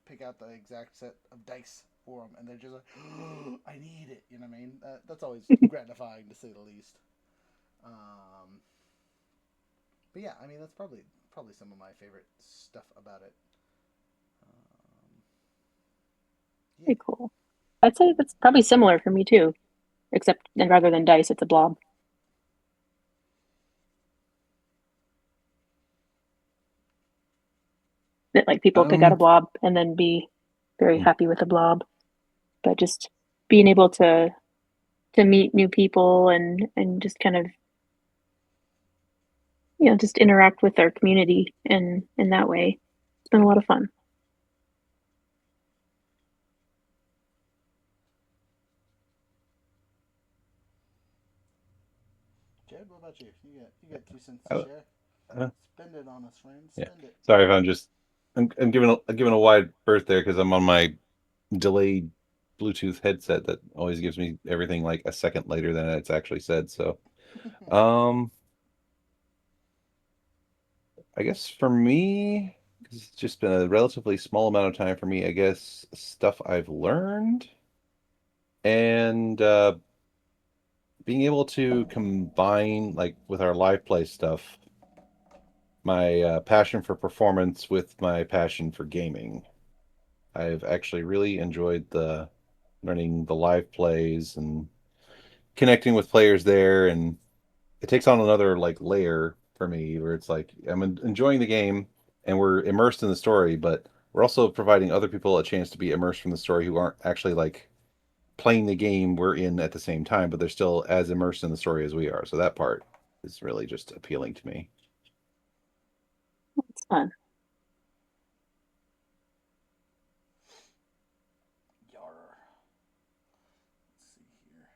pick out the exact set of dice for them, and they're just like, oh, "I need it." You know what I mean? That's always gratifying to say the least. But yeah, I mean that's probably some of my favorite stuff about it. Yeah. Pretty cool. I'd say that's probably similar for me too, except and rather than dice, it's a blob. That like people pick out a blob and then be very happy with the blob. But just being able to meet new people and just kind of just interact with our community in that way. It's been a lot of fun. Jared, what about you? You got 2 cents to share. Spend it on us, friend. Spend it. Sorry if I'm giving a wide berth there because I'm on my delayed Bluetooth headset that always gives me everything like a second later than it's actually said. So, I guess for me, 'cause it's just been a relatively small amount of time for me, I guess stuff I've learned and being able to combine like with our live play stuff, my passion for performance with my passion for gaming. I've actually really enjoyed the learning the live plays and connecting with players there, and it takes on another like layer for me where it's like I'm enjoying the game and we're immersed in the story, but we're also providing other people a chance to be immersed from the story who aren't actually like playing the game we're in at the same time, but they're still as immersed in the story as we are. So that part is really just appealing to me. It's fun. Yar. Let's see here.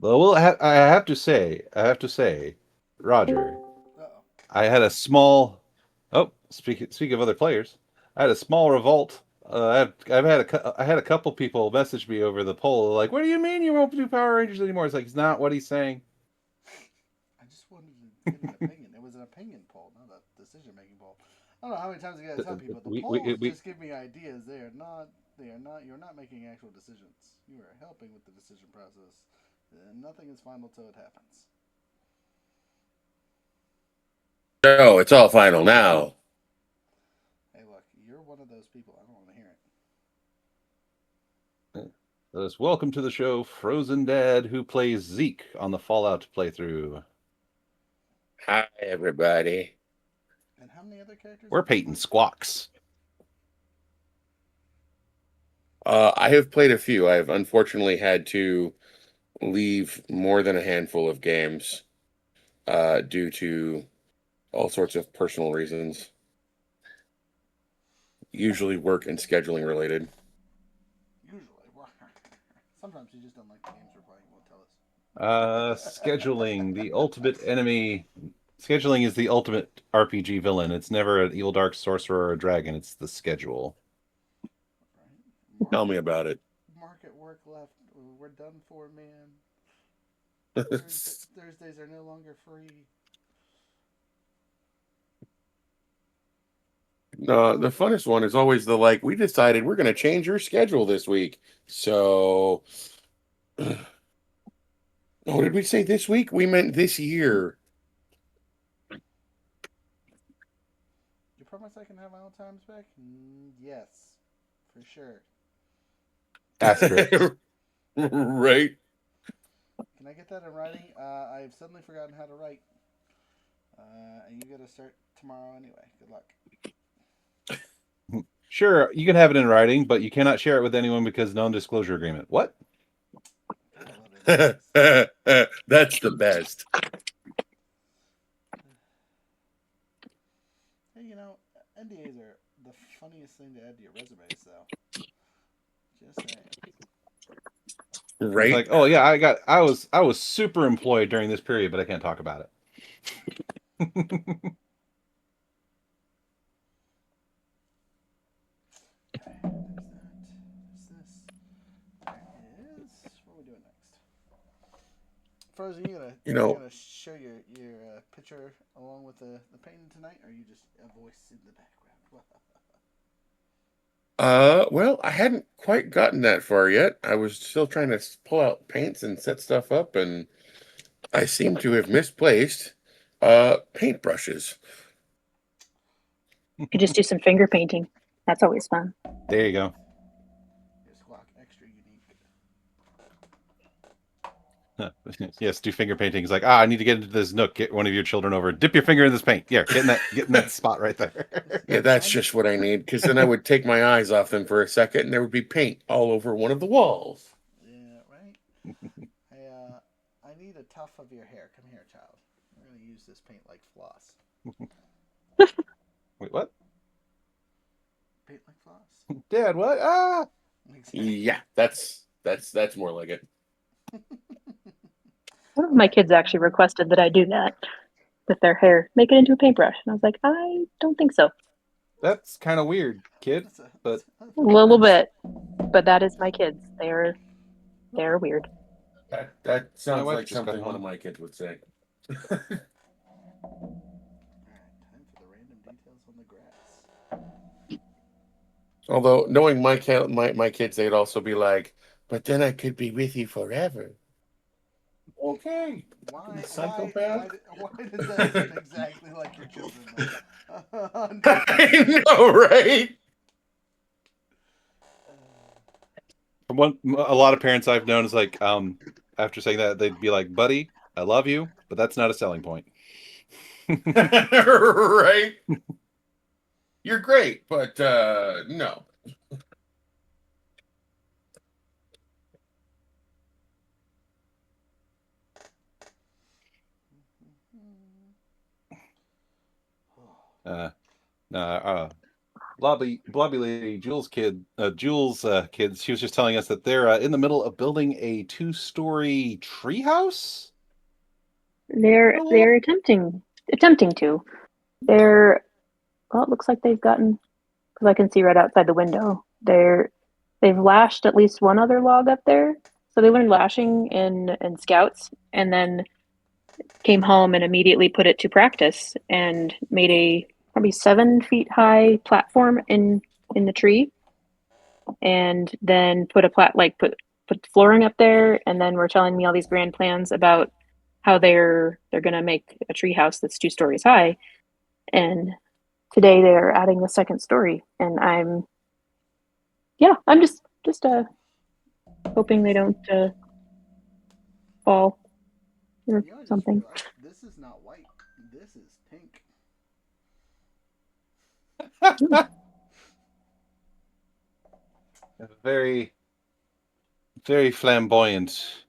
Well, I have to say, Roger, Uh-oh. I had a small. Oh, speak of other players, I had a small revolt. I had a couple people message me over the poll like, "What do you mean you won't do Power Rangers anymore?" It's like it's not what he's saying. I just wanted to get an opinion. It was an opinion poll, not a decision-making poll. I don't know how many times I gotta tell people the polls just give me ideas. They are not. They are not. You're not making actual decisions. You are helping with the decision process. And nothing is final till it happens. So it's all final now. Hey, look, you're one of those people. I don't want to hear it. Let's welcome to the show, Frozen Dad, who plays Zeke on the Fallout playthrough. Hi, everybody. And how many other characters? We're Peyton Squawks. I have played a few. I've unfortunately had to leave more than a handful of games due to all sorts of personal reasons, usually work and scheduling related. Usually. Sometimes you just don't like the games we're playing. Won't tell us. Scheduling, the ultimate enemy. Scheduling is the ultimate RPG villain. It's never an evil dark sorcerer or a dragon. It's the schedule. Right. Tell me about it. Mark at work left. We're done for, man. Thursdays are no longer free. The funnest one is always the like, we decided we're going to change your schedule this week. So, oh, did we say this week? We meant this year. You promise I can have Valentine's back? Yes, for sure. Asterisk. Right. Can I get that in writing? I've suddenly forgotten how to write. And you got to start tomorrow anyway. Good luck. Sure, you can have it in writing, but you cannot share it with anyone because non-disclosure agreement. What? That's the best. Hey, NDAs are the funniest thing to add to your resumes, though. Just saying. Right. It's like, oh yeah, I was super employed during this period, but I can't talk about it. Okay, there's that. There's this. There is. What are we doing next? Frozen, you gonna show your picture along with the painting tonight, or are you just a voice in the background? Well, I hadn't quite gotten that far yet. I was still trying to pull out paints and set stuff up, and I seem to have misplaced paintbrushes. You could just do some finger painting. That's always fun. There you go. Your Squawk extra unique. Yes, do finger painting. It's like, I need to get into this nook. Get one of your children over. Dip your finger in this paint. Yeah, get in that spot right there. Yeah, that's just what I need, because then I would take my eyes off them for a second, and there would be paint all over one of the walls. Yeah, right. I need a tuft of your hair. Come here, child. We're gonna use this paint like floss. Wait, what? Paint like floss. Dad, what? Ah! Exactly. Yeah, that's more like it. One of my kids actually requested that I do that with their hair, make it into a paintbrush. And I was like, I don't think so. That's kind of weird, kid. But A little bit, but that is my kids. They're weird. That sounds wife like just got something one home. of my kids would say. All right, time for the random details on the grass. Although knowing my kids, they'd also be like, "But then I could be with you forever." Okay. Why? Psychopath. Why does that sound exactly like your children? I know, right? from a lot of parents I've known is like, after saying that, they'd be like, "Buddy, I love you, but that's not a selling point." Right. You're great, but no. Blobby lady, Jules kids. She was just telling us that they're in the middle of building a 2-story treehouse. They're attempting to. They're well, it looks like they've gotten because I can see right outside the window. They've lashed at least one other log up there. So they learned lashing in Scouts, and then came home and immediately put it to practice and made a probably 7 feet high platform in the tree, and then put put flooring up there, and then were telling me all these grand plans about how they're gonna make a tree house that's 2 stories high. And today they're adding the second story, and I'm just hoping they don't fall or You know, I just something. realized this is not white. This is pink. Very, very flamboyant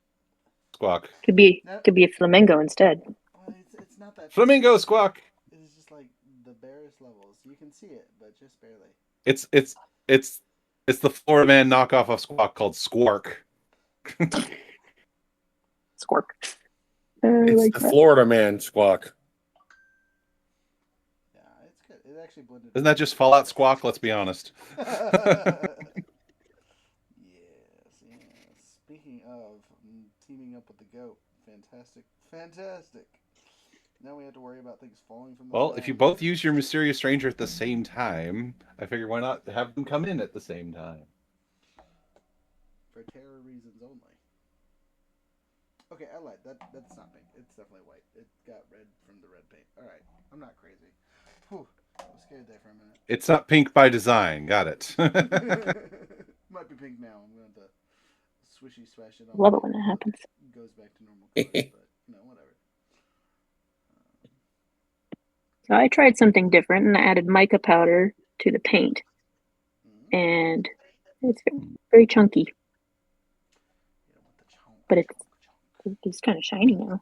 Squawk. Could be No, could be a flamingo instead. well, it's not that. Flamingo Squawk. It's just like the barest levels. You can see it, but just barely. It's it's the Florida Man knockoff of Squawk called Squark. Squark. It's Like the that. Florida Man squawk. Yeah, it's good. It actually blended. Isn't that just Fallout Squawk? Let's be honest. Yes, yes. Speaking of teaming up with the goat, fantastic. Now we have to worry about things falling from the Well, sky. if you both use your mysterious stranger at the same time, I figure why not have them come in at the same time? For terror reasons only. Okay, I lied. That's not pink. It's definitely white. It got red from the red paint. All right, I'm not crazy. Whew, I was scared there for a minute. It's not pink by design. Got it. Might be pink now. I'm going to swishy swash it on. Love it when that happens. Goes back to normal colors, but whatever. So I tried something different, and I added mica powder to the paint, Mm-hmm. and it's very chunky, You don't want the chunk. but it's kind of shiny now.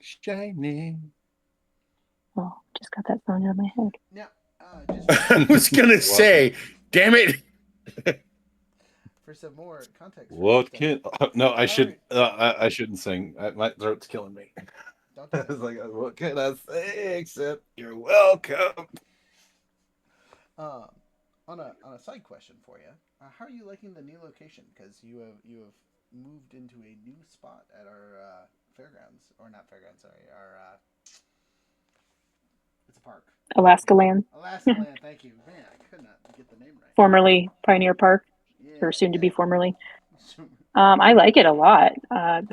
Shiny. Oh, just got that sound out of my head. Now, I was gonna say, damn it. for some more context. What can? No, I should. Alright. I shouldn't sing. My throat's killing me. Don't do I was that. like, what can I say except you're welcome? On a side question for you, how are you liking the new location? Because you have moved into a new spot at our fairgrounds, or not fairgrounds. Sorry, our it's a park? Alaska Land, Alaska Land. Thank you. Man, I could not get the name right. formerly Pioneer Park, Yeah, or soon to be formerly. yeah. I like it a lot.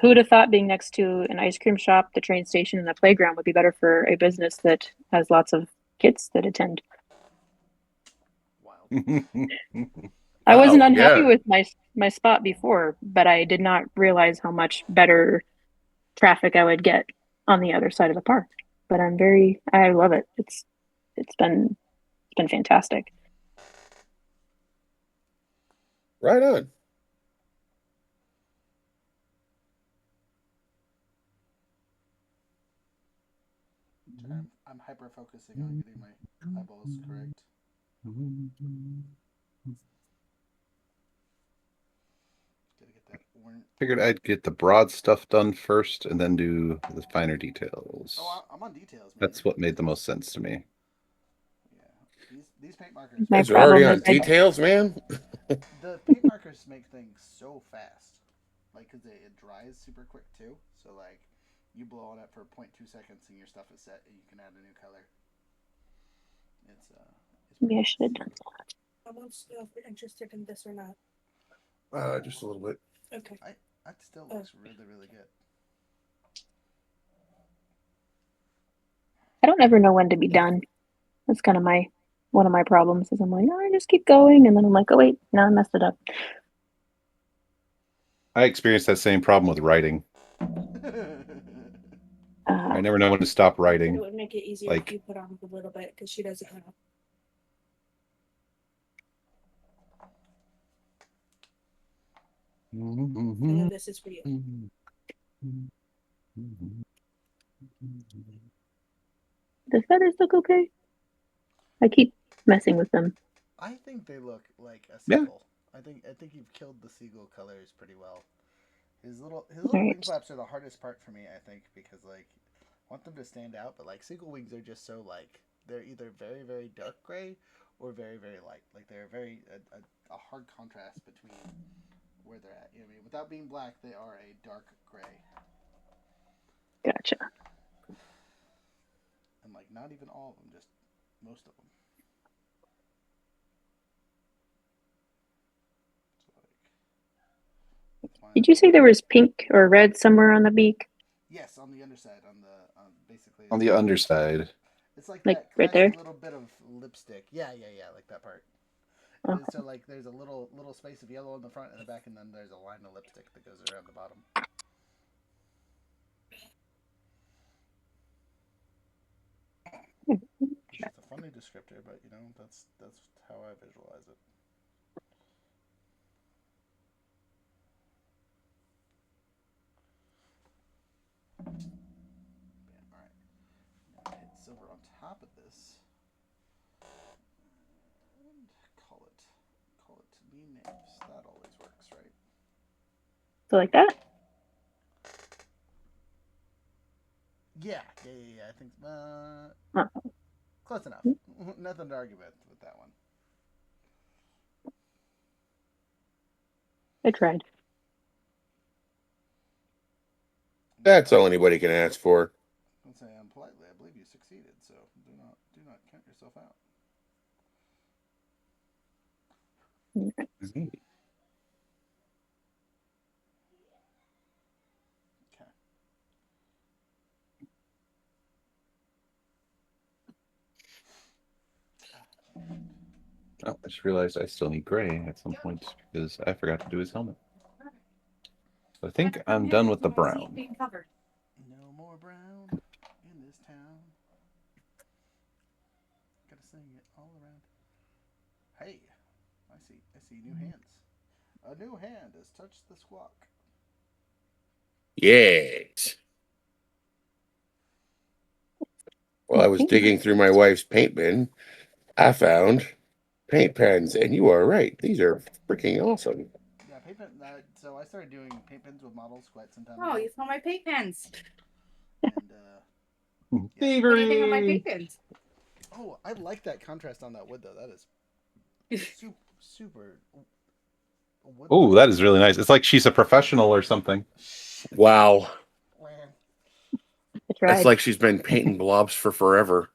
Who would have thought being next to an ice cream shop, the train station, and the playground would be better for a business that has lots of kids that attend? Wild. I wasn't Wow, unhappy yeah. with my spot before, but I did not realize how much better traffic I would get on the other side of the park. But I love it. It's been fantastic. Right on. I'm hyper focusing on getting my eyeballs correct. Gotta get that orange. Figured I'd get the broad stuff done first and then do the finer details. Oh, I'm on details, man. That's what made the most sense to me. Yeah, these paint markers. My Guys are already problem on is I details, man. The paint markers make things so fast, like because it dries super quick too. So like, you blow on it for 0.2 seconds and your stuff is set, and you can add a new color. It's maybe I pretty should. nice. I want to know if you're interested in this or not. Just a little bit. Okay. That still looks really good. I don't ever know when to be done. That's kind of one of my problems is I'm like, oh, I just keep going, and then I'm like, oh wait, now I messed it up. I experienced that same problem with writing. I never know when to stop It writing. would make it easier Like- if you put on a little bit because she doesn't know. I know this is for you. The feathers look okay. I keep messing with them. I think they look like a Yeah. seagull. I think you've killed the seagull colors pretty well. His little Right. wing flaps are the hardest part for me, I think, because like I want them to stand out, but like seagull wings are just so like they're either very dark gray or very light. Like they're a hard contrast between where they're at. You know what I mean? Without being black, they are a dark gray, Gotcha. and like not even all of them, just most of them. So, like, Did you say there was pink or red somewhere on the beak? Yes, on the underside, on basically On the underside. It's like Like, that right classic there? little bit of lipstick. Yeah, like that part. Oh. So like, there's a little space of yellow in the front and the back, and then there's a line of lipstick that goes around the bottom. It's a funny descriptor, but you know that's how I visualize it. Bam, all right. Now hit silver on top of this, and call it bean names. That always works, right? So like that? Yeah. I think close enough. Nothing to argue with that one. I tried. That's all anybody can ask for. I'll say politely, I believe you succeeded, so do not count yourself out. Okay. Oh, I just realized I still need gray at some point because I forgot to do his helmet. So I think I'm done with the brown. No more brown in this town. Gotta sing it all around. Hey, I see new hands. A new hand has touched the squawk. Yes. While I was digging through my wife's paint bin, I found paint pens, and you are right. These are freaking awesome. Yeah, paint pen. So I started doing paint pens with models quite some time Oh, ago. you found my paint pens. And What do you think of my paint pens? oh, I like that contrast on that wood though. That is super. Oh, that is really nice. It's like she's a professional or something. Wow. Man. I tried. It's like she's been painting blobs for forever.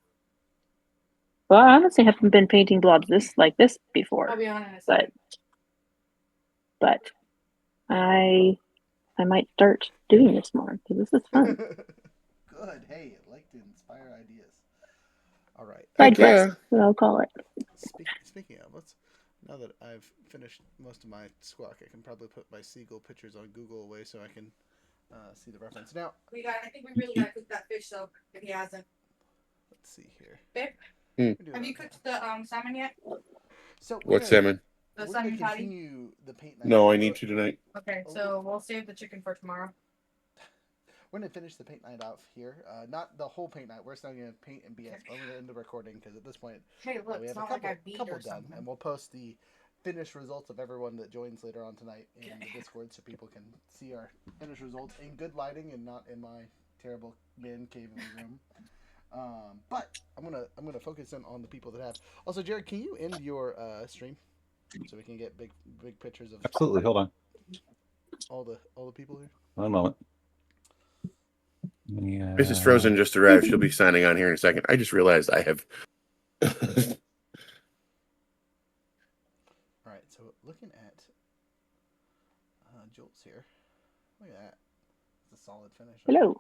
Well, I honestly haven't been painting blobs this before, I'll be honest. but I might start doing this more because this is fun. Good. Hey, I like to inspire ideas. All right. Side Heck quest, yeah. what I'll call it. Speaking of, now that I've finished most of my squawk, I can probably put my seagull pictures on Google away so I can see the reference. Now, I think we really gotta cook that fish though, if he hasn't. let's see here. Babe, We do have you that. cooked the salmon yet? So What salmon? The we're gonna salmon patty? continue the paint night. No, I need to tonight. Okay, so we'll save the chicken for tomorrow. We're gonna finish the paint night off here. Not the whole paint night. We're still gonna paint and BS. But I'm gonna end the recording because at this point Hey, look, we it's have a not like I beat couple or done, something. and we'll post the finished results of everyone that joins later on tonight in the Discord, so people can see our finished results in good lighting and not in my terrible man cave room. But I'm gonna focus in on the people that have. Also, Jared, can you end your stream so we can get big pictures of Absolutely. Hold on. all the people here? One moment. Mrs. Frozen just arrived. She'll be signing on here in a second. I just realized I have. All right, so looking at Jolt's here. Look at that. It's a solid finish. Hello.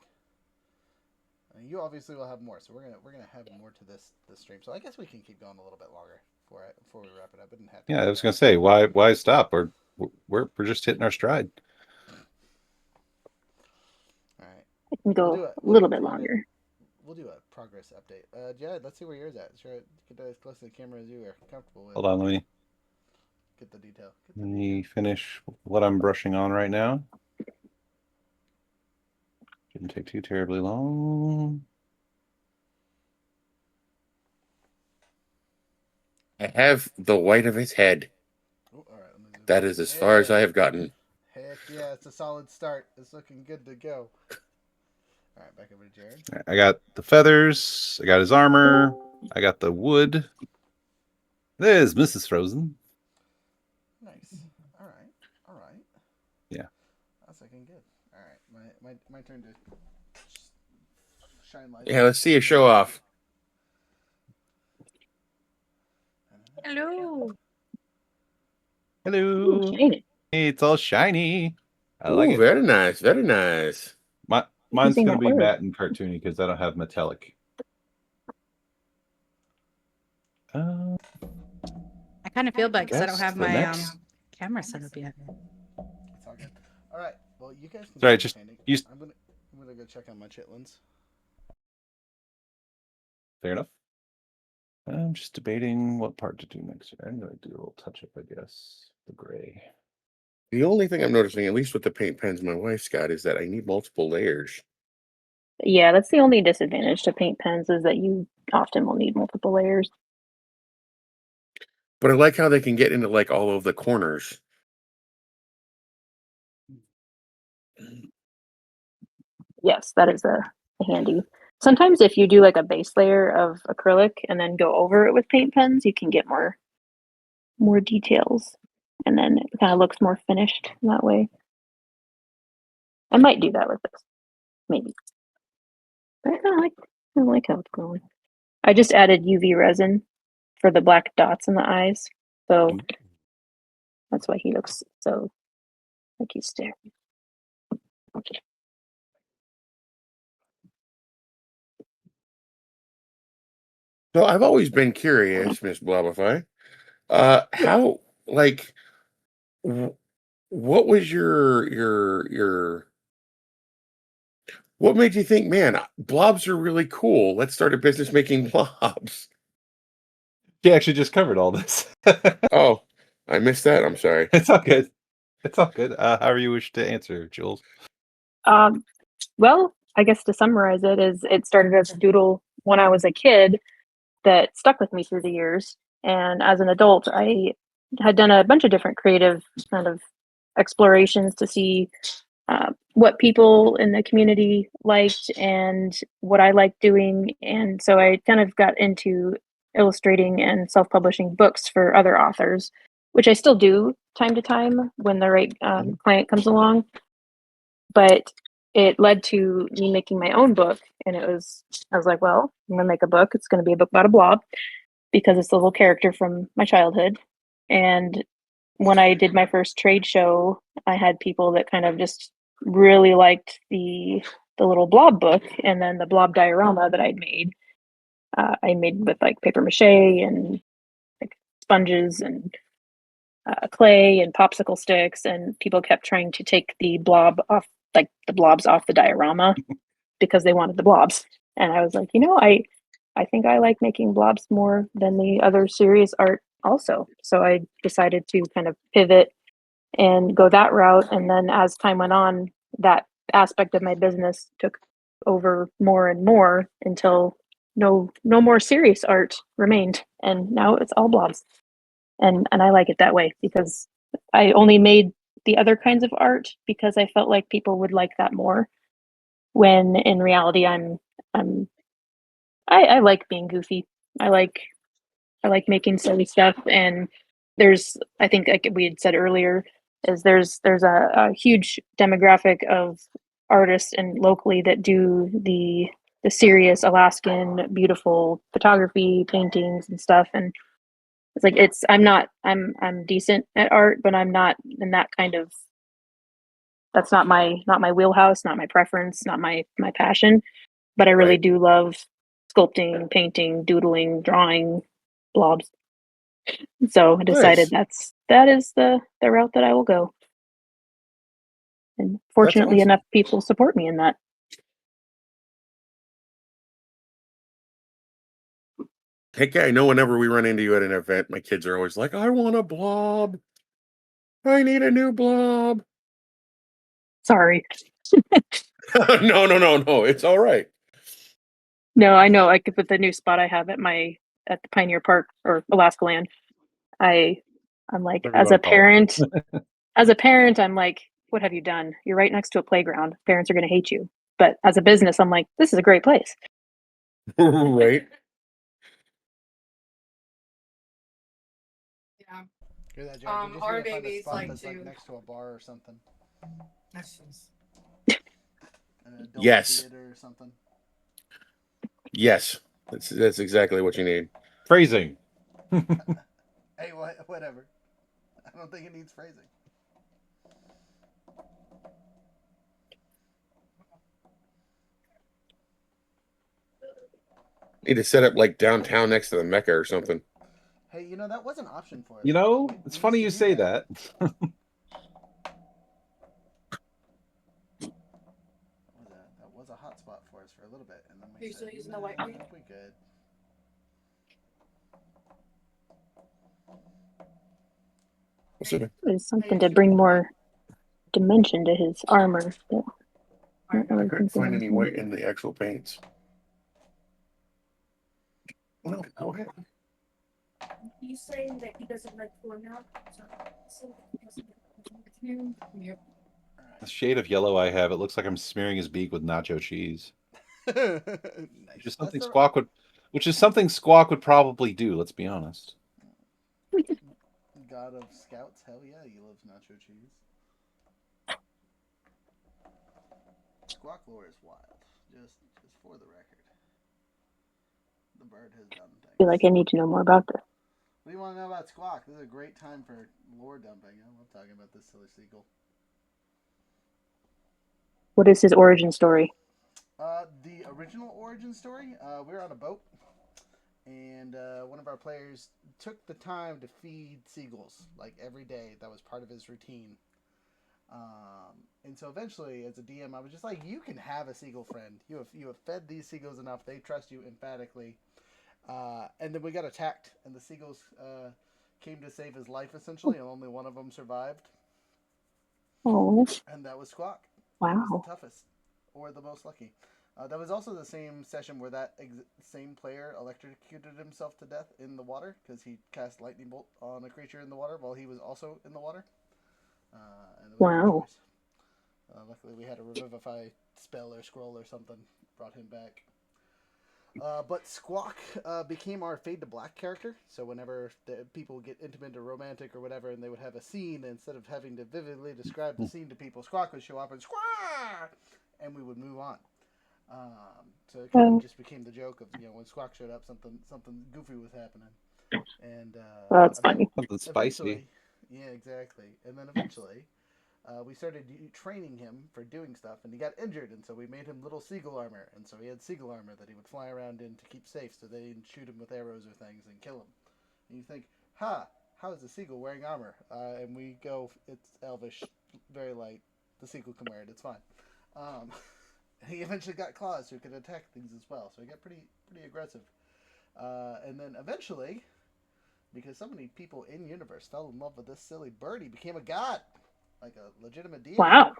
I mean, you obviously will have more, so we're gonna have more to this stream. So I guess we can keep going a little bit longer before we wrap it up. Didn't have to. Yeah, I was gonna say, why stop? We're just hitting our stride. All right. I can go a little bit longer. We'll do a progress update. Jared, let's see where yours at. Sure, get as close to the camera as you are comfortable with. Hold on, let me Get the detail. let me finish what I'm brushing on right now. Didn't take too terribly long. I have the white of his head. Oh, all right. That is as far as I have gotten. Heck yeah, it's a solid start. It's looking good to go. All right, back over to Jared. I got the feathers. I got his armor. I got the wood. There's Mrs. Frozen. Nice. All right. Yeah. That's looking good. All right, my turn to shine light. Yeah, let's see a show off. Hello. Hello. Ooh, shiny. It's all shiny. I like Ooh, it. very nice, very nice. Mine's Using gonna that be word. matte and cartoony because I don't have metallic. I kind of feel bad because I don't Guess have the my next- camera set up yet. It's all good. All right. Well, you guys can. Sorry, keep just painting. use- I'm gonna go check on my chitlins. Fair enough. I'm just debating what part to do next. I'm gonna do a little touch up, I guess. The gray. The only thing I'm noticing, at least with the paint pens my wife's got, is that I need multiple layers. Yeah, that's the only disadvantage to paint pens is that you often will need multiple layers. But I like how they can get into like all of the corners. Yes, that is a handy. Sometimes if you do like a base layer of acrylic and then go over it with paint pens, you can get more details, and then it kind of looks more finished that way. I might do that with this, maybe. But I like how it's going. I just added UV resin for the black dots in the eyes, so that's why he looks so like he's staring. So I've always been curious, Miss Blobify. How like what was your what made you think, man, blobs are really cool? Let's start a business making blobs. She actually just covered all this. Oh, I missed that. I'm sorry. It's all good. It's all good. However you wish to answer, Jules. Well, I guess to summarize it is it started as a doodle when I was a kid that stuck with me through the years. And as an adult, I had done a bunch of different creative kind of explorations to see what people in the community liked and what I liked doing. And so I kind of got into illustrating and self-publishing books for other authors, which I still do time to time when the right client comes along. But it led to me making my own book, and I was like, well, I'm gonna make a book. It's gonna be a book about a blob. because it's a little character from my childhood. And when I did my first trade show, I had people that kind of just really liked the little blob book, and then the blob diorama that I'd made. I made with like paper mache and like sponges and clay and popsicle sticks, and people kept trying to take the blob off, like the blobs off the diorama because they wanted the blobs. And I was like, I think I like making blobs more than the other serious art also. So I decided to kind of pivot and go that route. And then as time went on, that aspect of my business took over more and more until no more serious art remained. And now it's all blobs. And I like it that way because I only made the other kinds of art because I felt like people would like that more. When in reality I'm I like being goofy. I like I like making silly stuff, and there's I think like we had said earlier is there's a huge demographic of artists and locally that do the serious Alaskan beautiful photography, paintings and stuff, and it's like I'm decent at art, but I'm not in that kind of that's not my wheelhouse, not my preference, not my passion, but I really Right. do love sculpting, painting, doodling, drawing blobs. So I decided Nice. that is the route that I will go. And That's fortunately awesome. enough, people support me in that. Heck yeah, I know whenever we run into you at an event, my kids are always like, I want a blob. I need a new blob. Sorry. No. It's all right. No, I know. Like with the new spot I have at the Pioneer Park or Alaska Land, I I'm like Whatever you want to call it. as a parent, I'm like, what have you done? You're right next to a playground. Parents are going to hate you. But as a business, I'm like, this is a great place. Right. Yeah, Hear that, Jared? We just our need to find a babies spot like that's like to. next to a bar or something, That's just. an adult Yes. theater or something. Yes. That's exactly what you need. Phrasing. Hey, whatever. I don't think it needs phrasing. Need to set up like downtown next to the Mecca or something. Hey, that was an option for us. You know, We it's used funny to you do say that. What was that? That was a hot spot for us for a little bit, and then Are we you said, still using the "Nah, white I one? think we good." What's it? There's Are you something to still bring using the white? more dimension to his armor. But I don't Alright. I really couldn't think there's find any anything. white in the actual paints. No, go ahead. He's saying that he doesn't like going out, so he doesn't like you. Yep. The shade of yellow I have, it looks like I'm smearing his beak with nacho cheese. Which Nice. is something Squawk would probably do, let's be honest. God of Scouts. Hell yeah, he loves nacho cheese. Squawk lore is wild. Just for the record, the bird has done I feel things. like I need to know more about this. What do you want to know about Squawk? This is a great time for lore dumping. I love talking about this silly seagull. What is his origin story? The original origin story, we were on a boat, and one of our players took the time to feed seagulls like every day. That was part of his routine. And so eventually, as a DM, I was just like, "You can have a seagull friend. You have fed these seagulls enough; they trust you emphatically." And then we got attacked, and the seagulls came to save his life essentially, and only one of them survived, Oh, and that was Squawk. He was the wow. toughest, or the most lucky. That was also the same session where that same player electrocuted himself to death in the water because he cast lightning bolt on a creature in the water while he was also in the water. And it was a good Wow. choice. Luckily, we had a revivify spell or scroll or something brought him back. But Squawk became our Fade to Black character. So whenever the people get intimate or romantic or whatever, and they would have a scene, instead of having to vividly describe the scene to people, Squawk would show up and Squawk, and we would move on. So it kind Oh. of just became the joke of when Squawk showed up, something goofy was happening, and Well, that's funny. Something spicy. eventually, yeah, exactly. And then eventually, we started training him for doing stuff, and he got injured, and so we made him little seagull armor, and so he had seagull armor that he would fly around in to keep safe, so they didn't shoot him with arrows or things and kill him. And you think, how is a seagull wearing armor? And we go, it's elvish, very light. The seagull can wear it. It's fine. Um, he eventually got claws, who could attack things as well, so he got pretty aggressive. And then eventually, because so many people in universe fell in love with this silly bird, he became a god, like a legitimate deity. Wow,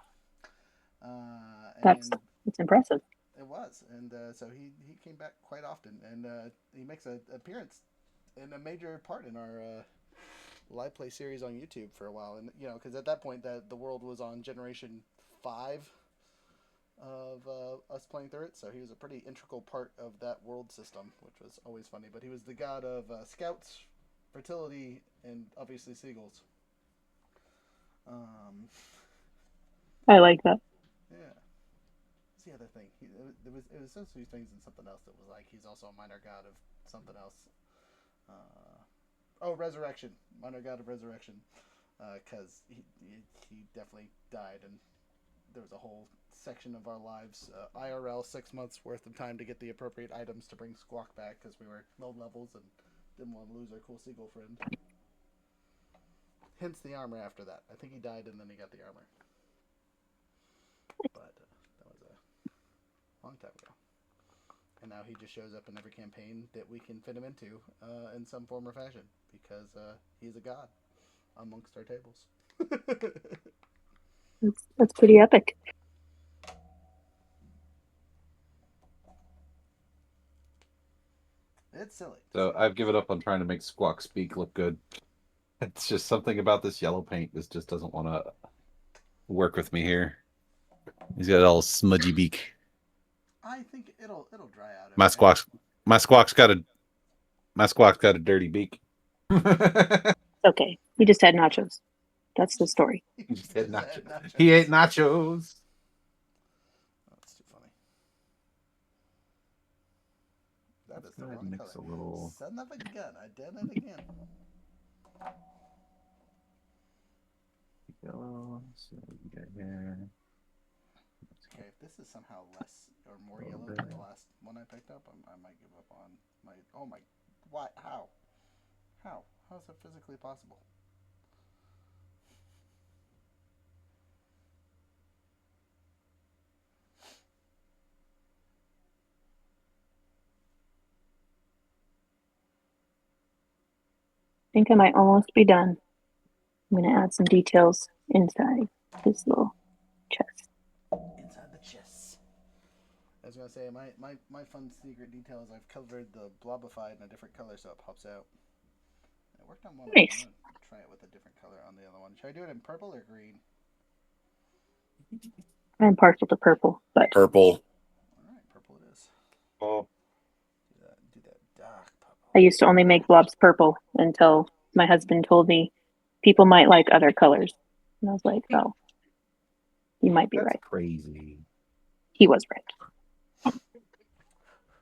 And that's impressive. it was, and so he came back quite often, and he makes an appearance in a major part in our live play series on YouTube for a while, and because at that point the world was on generation 5 of us playing through it, so he was a pretty integral part of that world system, which was always funny. But he was the god of scouts, fertility, and obviously seagulls. I like that. Yeah. What's the other thing? It was those two things and something else that was like he's also a minor god of something else. Resurrection, minor god of resurrection, because he definitely died, and there was a whole section of our lives, IRL, 6 months worth of time to get the appropriate items to bring Squawk back because we were low levels and didn't want to lose our cool seagull friend. Hence the armor after that. I think he died and then he got the armor. But that was a long time ago. And now he just shows up in every campaign that we can fit him into in some form or fashion because he's a god amongst our tables. That's pretty epic. It's silly. So I've given up on trying to make Squawk Speak look good. It's just something about this yellow paint that just doesn't want to work with me here. He's got a little smudgy beak. I think it'll dry out. My Squawk's got a dirty beak. Okay, he just had nachos. That's the story. He just had nachos. He ate nachos. That's too funny. That is the Go ahead wrong and mix color. a little. Son of a gun! I did it again. Yellow. So we got here. Okay, if this is somehow less or more yellow than the last one I picked up, I might give up on my. Oh my! Why? How? How is that physically possible? I think I might almost be done. I'm going to add some details inside this little chest. Inside the chest. I was gonna say my fun secret detail is I've covered the blobified in a different color so it pops out. It worked on one. Nice. I'm gonna try it with a different color on the other one. Should I do it in purple or green? I'm partial to purple, but Purple. All right, purple it is. Oh, Do that dark purple. I used to only make blobs purple until my husband told me people might like other colors. And I was like, oh, you might be that's right. crazy. He was right.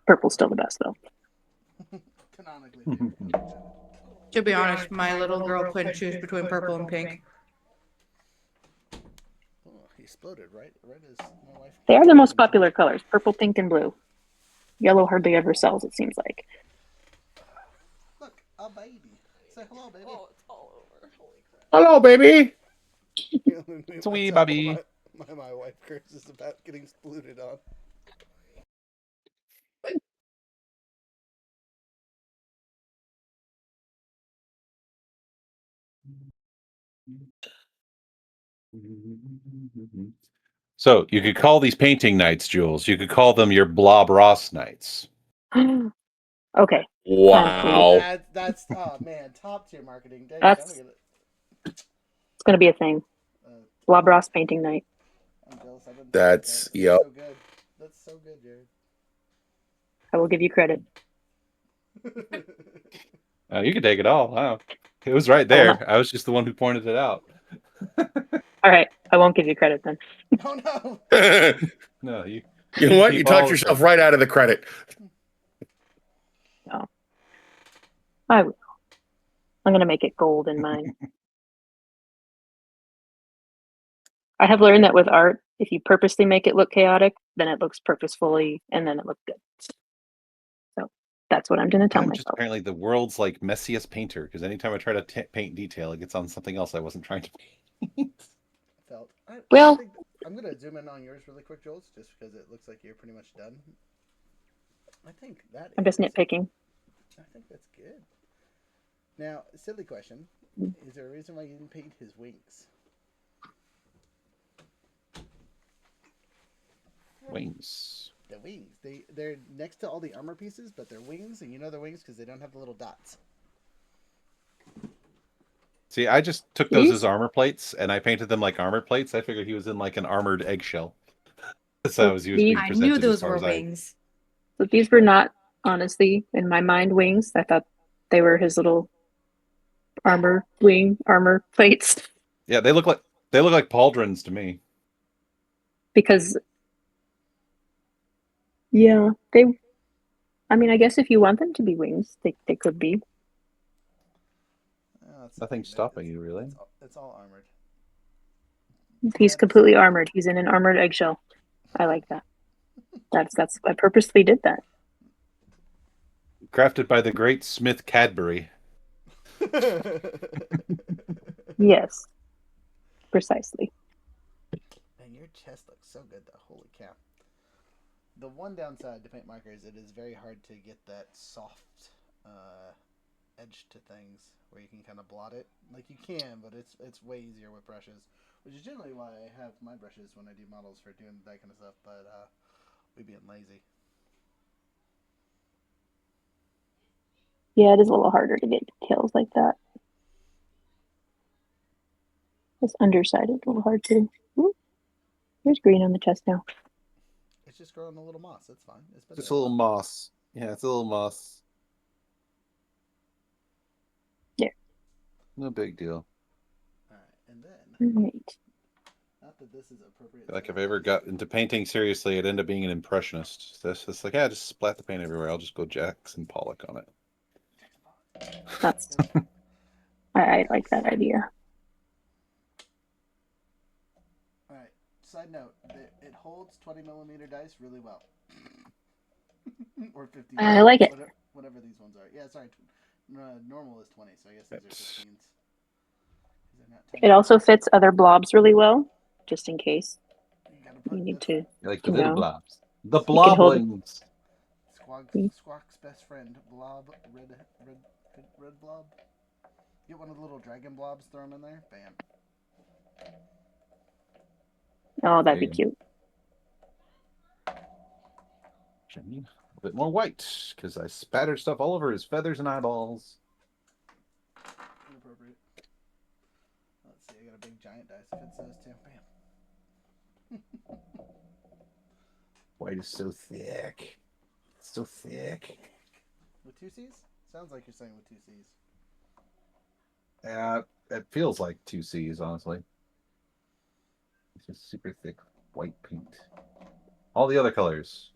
Purple's still the best, though. Canonically. To be honest, my little girl couldn't choose between purple and pink. Oh, he exploded right as my wife. They are the most popular colors, purple, pink, and blue. Yellow hardly ever sells, it seems like. Look, a baby. Say hello, baby. Oh, it's all over. Holy crap. Hello, baby. Sweet baby. My wife curses about getting splooted on. So you could call these painting nights, Jules. You could call them your Blob Ross nights. Okay. Wow. That's oh man, top tier marketing. Dang, That's- I'm gonna It's going to be a thing. Blob Ross painting night. I'm jealous. I didn't That's that. yep. So good. That's so good, Jared. I will give you credit. You can take it all. Wow. It was right there. I was just the one who pointed it out. All right. I won't give you credit then. Oh no. No, you You know what? You Keep talked all- yourself right out of the credit. No. I will. I'm going to make it gold in mine. I have learned that with art, if you purposely make it look chaotic, then it looks purposefully, and then it looks good. So that's what I'm going to tell I'm just myself. apparently the world's like messiest painter because anytime I try to paint detail, it gets on something else I wasn't trying to paint. Felt. Well- I think I'm gonna zoom in on yours really quick, Jules, just because it looks like you're pretty much done. I think that I'm just nitpicking. I think that's good. Now, silly question: Mm. Is there a reason why you didn't paint his wings? Wings. The wings. They're next to all the armor pieces, but they're wings, and you know they're wings because they don't have the little dots. See, I just took those These? as armor plates and I painted them like armor plates. I figured he was in like an armored eggshell. That's So how he was being I presented. knew as those far were as wings. But these were not, honestly, in my mind, wings. I thought they were his little armor plates. Yeah, they look like pauldrons to me. Because, yeah, I mean, I guess if you want them to be wings, they could be. Oh, that's Nothing's fine. stopping you, really. It's all armored. He's That's- completely armored. He's in an armored eggshell. I like that. That's I purposely did that. Crafted by the great Smith Cadbury. Yes, precisely. Man, your chest looks so good though. Holy cow. The one downside to paint markers, it is very hard to get that soft edge to things where you can kind of blot it. Like you can, but it's way easier with brushes, which is generally why I have my brushes when I do models for doing that kind of stuff. But we being lazy. Yeah, it is a little harder to get details like that. This underside is a little hard too. Ooh, there's green on the chest now. It's just growing a little moss. That's fine. It's been Just a there little while. moss. Yeah, it's a little moss. Yeah. No big deal. All right, and then All right. not that this is appropriate. Like if I ever got into painting seriously, I'd end up being an impressionist. That's just like, yeah, just splat the paint everywhere. I'll just go Jackson Pollock on it. That's I like that idea. All right. Side note: it holds 20mm dice really well, or 50. I like it. Whatever these ones are. Yeah, sorry. Normal is 20, so I guess these are 15s. It also fits other blobs really well, just in case You you need to. Like the You little know. blobs. The You can hold- bloblings. Squawk's best friend, Blob, red blob. Get one of the little dragon blobs, throw them in there, bam. Oh, that'd There be you go. cute. Jimmy, a bit more white because I spattered stuff all over his feathers and eyeballs. Inappropriate. Let's see, I got a big giant dice. Fits those too. Bam. White is so thick. So thick. With two C's? Sounds like you're saying with two C's. Yeah, it feels like 2Cs, honestly. It's just super thick white paint. All the other colors,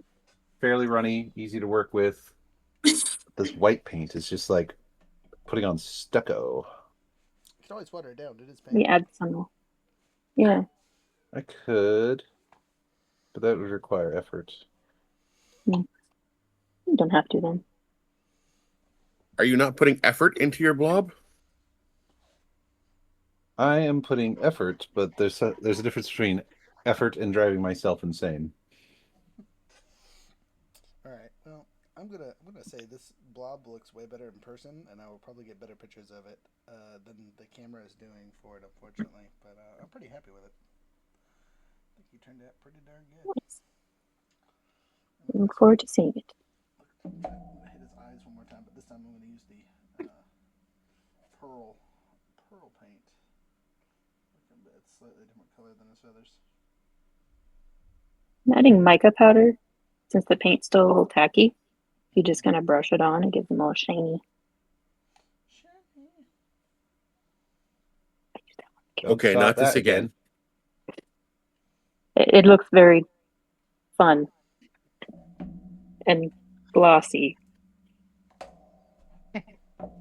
fairly runny, easy to work with. This white paint is just like putting on stucco. You can always water it down. It is paint. We add some. Yeah. I could, but that would require effort. You don't have to then. Are you not putting effort into your blob? I am putting effort, but there's a difference between effort and driving myself insane. All right. Well, I'm gonna say this blob looks way better in person, and I will probably get better pictures of it than the camera is doing for it, unfortunately. But I'm pretty happy with it. I think he turned out pretty darn good. Nice. I look forward to seeing it. I'm gonna hit his eyes one more time, but this time I'm gonna use the pearl paint. It's slightly different color than his feathers. I'm adding mica powder since the paint's still a little tacky. You just kind of brush it on and gives them a little shiny. Don't Okay, stop not this that again. It looks very fun and glossy.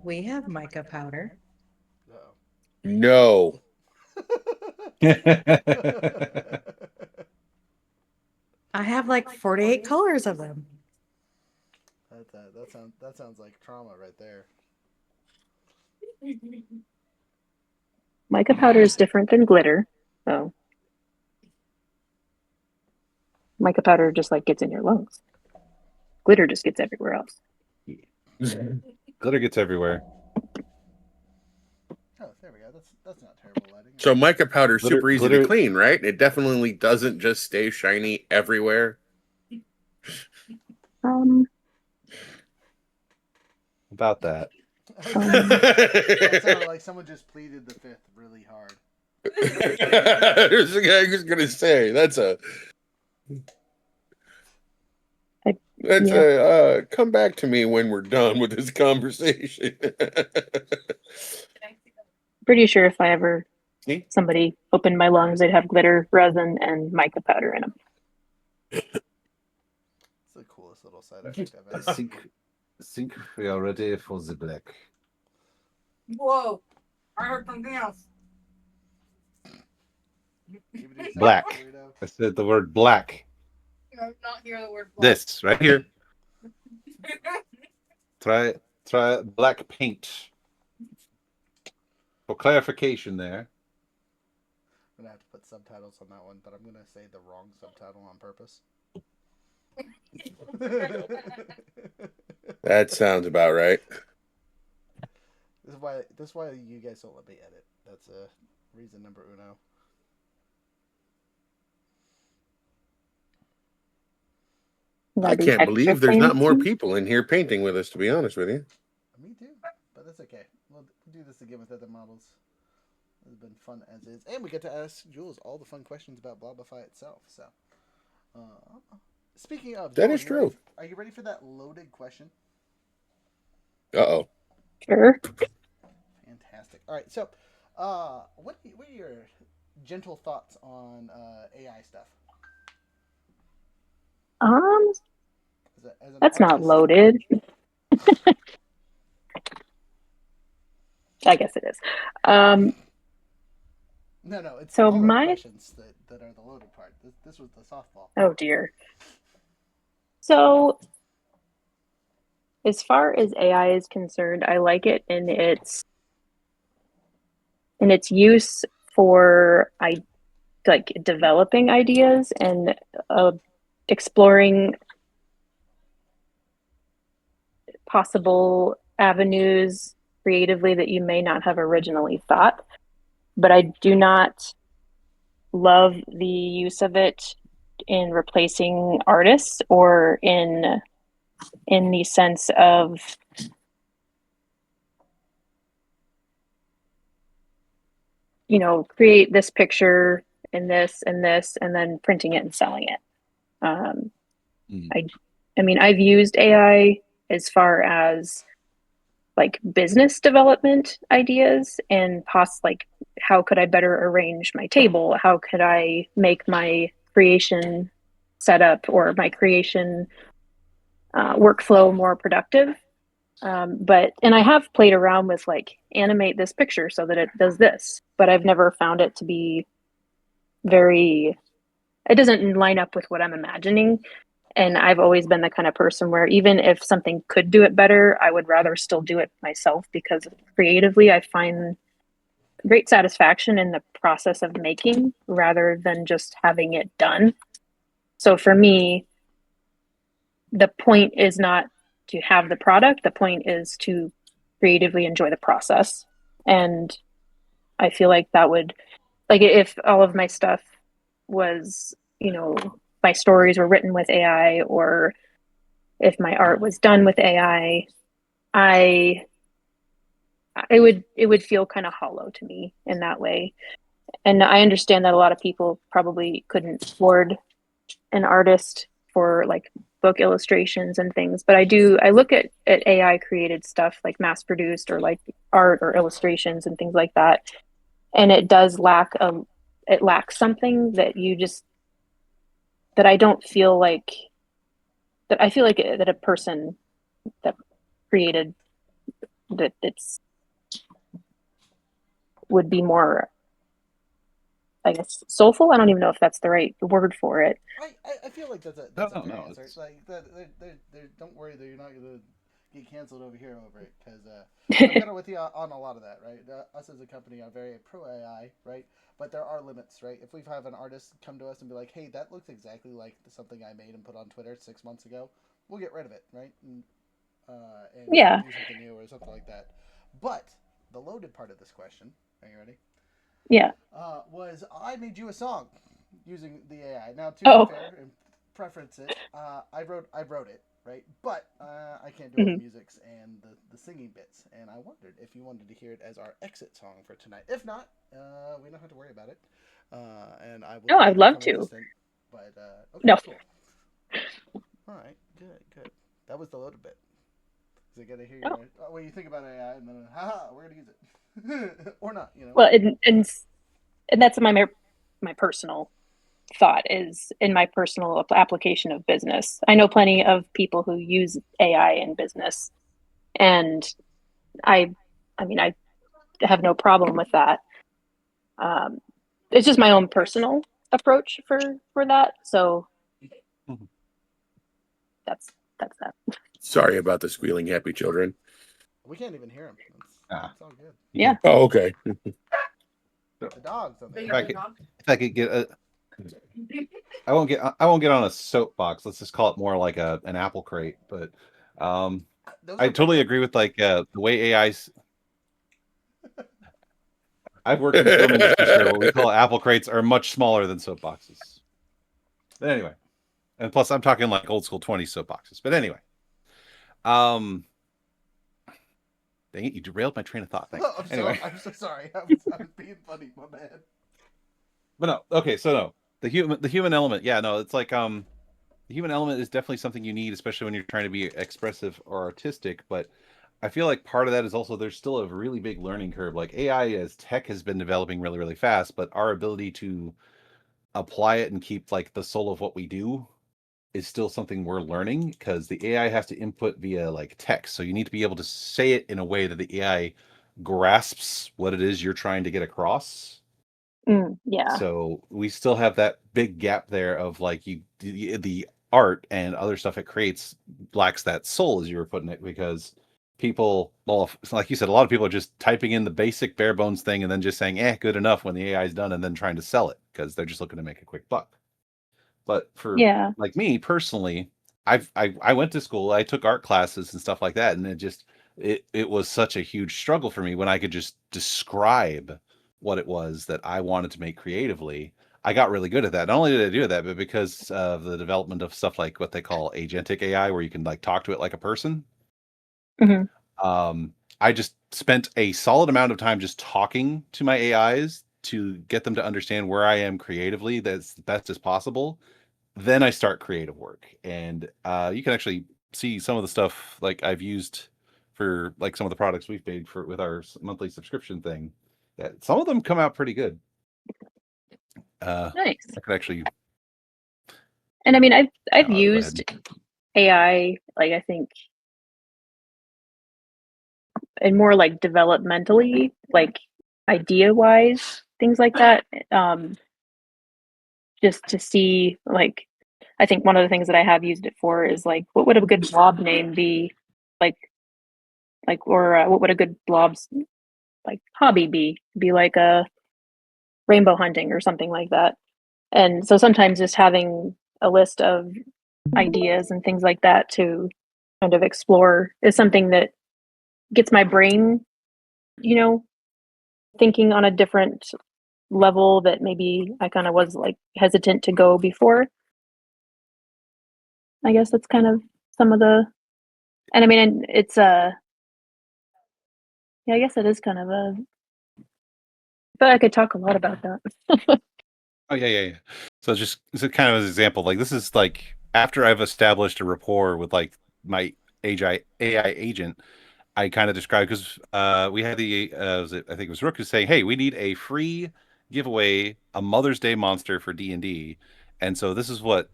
We have mica powder. Uh-oh. No. I have like 48 colors of them. That sounds like trauma right there. Mica powder is different than glitter. So mica powder just like gets in your lungs. Glitter just gets everywhere else. Glitter gets everywhere. Oh, there we go. That's not terrible lighting. So mica powder is super easy to Glitter- clean, right? It definitely doesn't just stay shiny everywhere. About that. That sounded like someone just pleaded the fifth really hard. There's a guy who's gonna say that's a come back to me when we're done with this conversation. Pretty sure if I ever See? somebody opened my lungs, they'd have glitter, resin, and mica powder in them. It's the coolest little side effect I've ever I seen. think we are ready for the black. Whoa. I heard something else. Black. I said the word black. Not hear the word black. This right here. Try black paint. For clarification there. I'm gonna have to put subtitles on that one, but I'm gonna say the wrong subtitle on purpose. That sounds about right. This is why you guys don't let me edit. That's reason number uno. I can't believe there's not more people in here painting with us, to be honest with you. Me too, but that's okay. We'll do this again with other models. It's been fun as is, and we get to ask Jules all the fun questions about Blobify itself. So, speaking of, That Jules, is true. Are you ready for that loaded question? Uh-oh. Sure. Fantastic. All right, so, what are your gentle thoughts on AI stuff? As an That's not artist? loaded. I guess it is. No, it's So follow-up questions that are the loaded part. This was the softball. Oh dear. So as far as AI is concerned, I like it in its use for like developing ideas and exploring possible avenues creatively that you may not have originally thought. But I do not love the use of it in replacing artists or in the sense of create this picture and this and this and then printing it and selling it. I mean, I've used AI as far as like business development ideas and like how could I better arrange my table? How could I make my creation setup or my creation workflow more productive? And I have played around with like animate this picture so that it does this, but I've never found it to be it doesn't line up with what I'm imagining. And I've always been the kind of person where even if something could do it better, I would rather still do it myself because creatively I find great satisfaction in the process of making rather than just having it done. So for me, the point is not to have the product. The point is to creatively enjoy the process. And I feel like that would, like, if all of my stuff was, my stories were written with AI, or if my art was done with AI, it would feel kind of hollow to me in that way. And I understand that a lot of people probably couldn't afford an artist for like book illustrations and things, but I look at AI created stuff like mass produced or like art or illustrations and things like that, and it lacks something that I don't feel like that I feel like that a person that created that it's would be more, I guess, soulful. I don't even know if that's the right word for it. I feel like that's No, a no, fair no. answer. It's Like don't worry that you're not gonna get canceled over here over it because I'm kind of with you on a lot of that, right? Us as a company are very pro AI, right? But there are limits, right? If we have an artist come to us and be like, "Hey, that looks exactly like something I made and put on Twitter 6 months ago," we'll get rid of it, right? And Yeah, do something new or something like that. But the loaded part of this question, are you ready? yeah. Was I made you a song using the AI. Now, to be Oh, fair and preference it, I wrote it, right? But I can't do all the mhm. musics and the singing bits. And I wondered if you wanted to hear it as our exit song for tonight. If not, we don't have to worry about it. And I will No, I'd delete it love from the to. distant. But okay, No. cool. All right, good, good. That was the loaded bit. So I got to hear Oh. your what you think about AI, and then haha, we're gonna use it or not, you know. Well, and that's my personal thought is in my personal application of business. I know plenty of people who use AI in business, and I, I mean, I have no problem with that. Um, it's just my own personal approach for that. So Mhm. that's that's that. Sorry about the squealing happy children. We can't even hear him. Ah, It's all good. you Yeah. can. Oh, okay. The dogs on But there. If you're I the could, dog. if I could get a, I won't get on a soapbox. Let's just call it more like an apple crate. But um, Those I are totally bigger. agree with like the way AI's. I've worked in film industry, sir. What we call apple crates are much smaller than soapboxes. But anyway, and plus I'm talking like old school 20 soapboxes. But anyway, um, dang it, you derailed my train of thought. Thanks. Anyway, I'm so sorry. I was being funny. My bad. but no, okay, so no, the human element, yeah, no, it's like the human element is definitely something you need, especially when you're trying to be expressive or artistic. But I feel like part of that is also there's still a really big learning curve. Like AI as tech has been developing really, really fast, but our ability to apply it and keep like the soul of what we do is still something we're learning because the AI has to input via like text. So you need to be able to say it in a way that the AI grasps what it is you're trying to get across. Yeah. So we still have that big gap there of like the art and other stuff it creates lacks that soul as you were putting it because people, well, like you said, a lot of people are just typing in the basic bare bones thing and then just saying good enough when the AI is done and then trying to sell it because they're just looking to make a quick buck. But for Yeah. like me personally, I went to school, I took art classes and stuff like that, and it was such a huge struggle for me when I could just describe what it was that I wanted to make creatively. I got really good at that. Not only did I do that, but because of the development of stuff like what they call agentic AI, where you can like talk to it like a person. Hmm. I just spent a solid amount of time just talking to my AIs to get them to understand where I am creatively that's the best as possible. Then I start creative work, and you can actually see some of the stuff like I've used for like some of the products we've made for with our monthly subscription thing. That some of them come out pretty good. Nice. I could actually, And I mean, I've go ahead. used AI, like I think, and more like developmentally, like idea wise, things like that. Um, just to see, like, I think one of the things that I have used it for is like, what would a good blob name be? Like, or what would a good blob's like hobby be? Be like a rainbow hunting or something like that. And so sometimes just having a list of ideas and things like that to kind of explore is something that gets my brain, you know, thinking on a different level that maybe I kind of was like hesitant to go before. I guess that's kind of some of the, and I mean, and it's yeah, I guess it is kind of a, but I could talk a lot about that. Oh yeah, yeah, yeah. So just it's a kind of an example. Like this is like after I've established a rapport with like my AI agent, I kind of described because we had I think it was Rook who's saying, "Hey, we need a free giveaway, a Mother's Day monster for D and D," and so this is what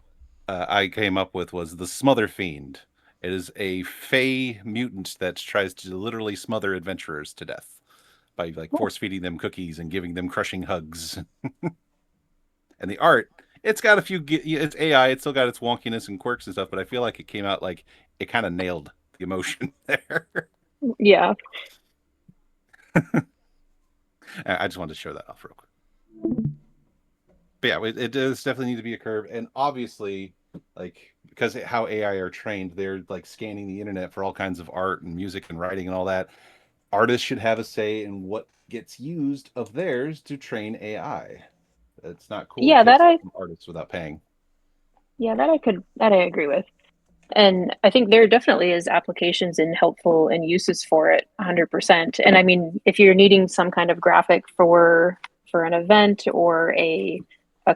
I came up with was the Smother Fiend. It is a fey mutant that tries to literally smother adventurers to death by like Cool. force feeding them cookies and giving them crushing hugs. And the art, it's got a few. It's AI. It's still got its wonkiness and quirks and stuff, but I feel like it came out like it kind of nailed the emotion there. Yeah. I just wanted to show that off real quick. But yeah, it does definitely need to be a curve, and obviously, like because how AI are trained, they're like scanning the internet for all kinds of art and music and writing and all that. Artists should have a say in what gets used of theirs to train AI. It's not cool to Yeah, take that stuff I from artists without paying. that I agree with. And I think there definitely is applications and helpful and uses for it 100%. And I mean, if you're needing some kind of graphic for an event or a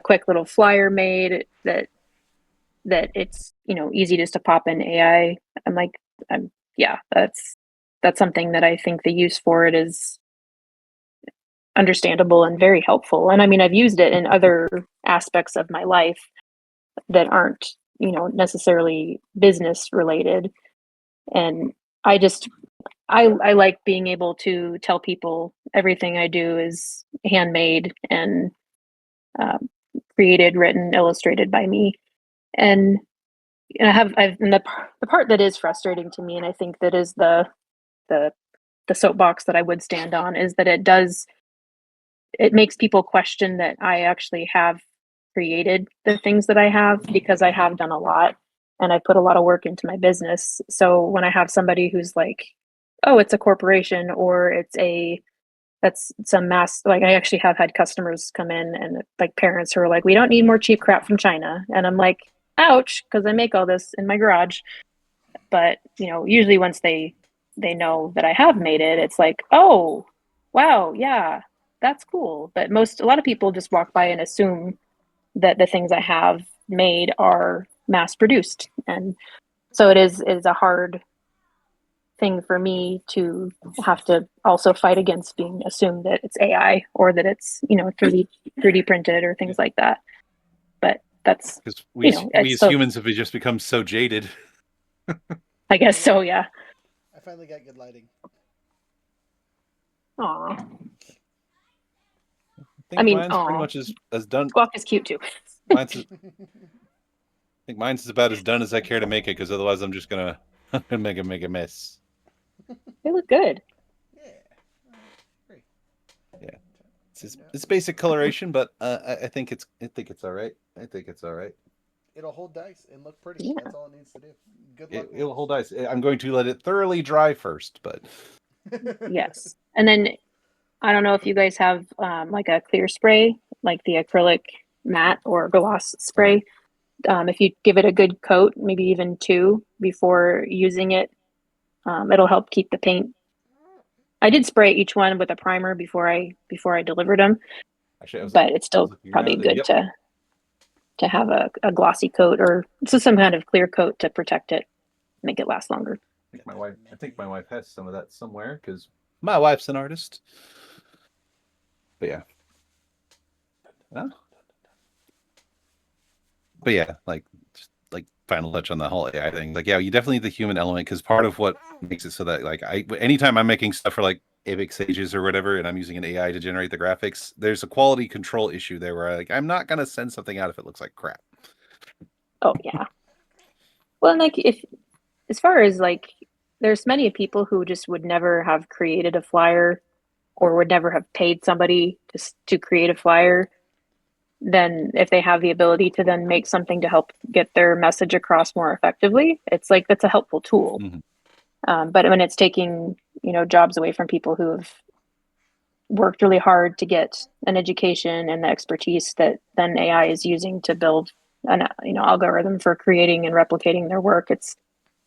quick little flyer made that it's, easy just to pop in AI, I'm like, yeah, that's something that I think the use for it is understandable and very helpful. And I mean, I've used it in other aspects of my life that aren't, necessarily business related. And I just I like being able to tell people everything I do is handmade and um, created, written, illustrated by me. And and the part that is frustrating to me, and I think that is the the soapbox that I would stand on, is that it makes people question that I actually have created the things that I have, because I have done a lot and I put a lot of work into my business. So when I have somebody who's like, oh, it's a corporation, or that's some mass, like I actually have had customers come in and like parents who are like, we don't need more cheap crap from China. And I'm like, ouch, because I make all this in my garage. But, usually once they know that I have made it, it's like, oh, wow, yeah, that's cool. But a lot of people just walk by and assume that the things I have made are mass produced. And so it is a hard thing for me to have to also fight against being assumed that it's AI or that it's, 3D printed or things like that. But that's, Because we it's as so, humans have just become so jaded. I guess so, yeah. I finally got good lighting. Aw. I I think mean, mine's pretty aw. much as done. Squawk is cute too. Mine's I think mine's about as done as I care to make it, because otherwise I'm just gonna make a mess. They look good. Yeah. Great. Yeah, it's basic coloration, but I think it's all right. I think it's all right. It'll hold dice and look pretty. Yeah. That's all it needs to do. Good luck. It'll hold ice. I'm going to let it thoroughly dry first, but Yes. And then I don't know if you guys have like a clear spray, like the acrylic matte or gloss spray. If you give it a good coat, maybe even two before using it, it'll help keep the paint. I did spray each one with a primer before I delivered them, actually, but it's I was still looking probably around and good yep, to have a glossy coat or just some kind of clear coat to protect it, make it last longer. I think my wife has some of that somewhere because my wife's an artist. But yeah, huh? But yeah, like just like final touch on the whole AI thing. Like, yeah, you definitely need the human element, because part of what makes it so that like anytime I'm making stuff for like Apex Sages or whatever, and I'm using an AI to generate the graphics, there's a quality control issue there where I'm not gonna send something out if it looks like crap. Oh yeah. Well, and like if as far as like there's many people who just would never have created a flyer or would never have paid somebody to create a flyer, then if they have the ability to then make something to help get their message across more effectively, it's like that's a helpful tool. Mm-hmm. But when it's taking jobs away from people who have worked really hard to get an education and the expertise that then AI is using to build an algorithm for creating and replicating their work,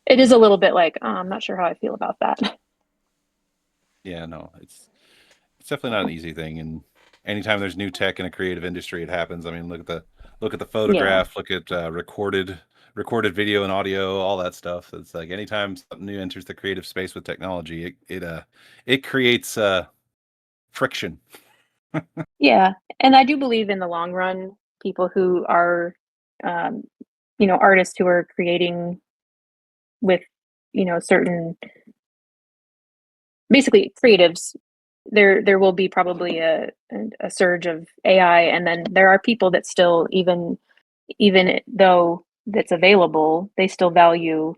it is a little bit like, oh, I'm not sure how I feel about that. Yeah, no, it's definitely not an easy thing. And anytime there's new tech in a creative industry, it happens. I mean, look at the Yeah. photograph, look at recorded video and audio, all that stuff. It's like anytime something new enters the creative space with technology, it creates friction. Yeah. And I do believe in the long run, people who are um, artists who are creating with, certain, basically creatives, there will be probably a surge of AI, and then there are people that still, even though that's available, they still value,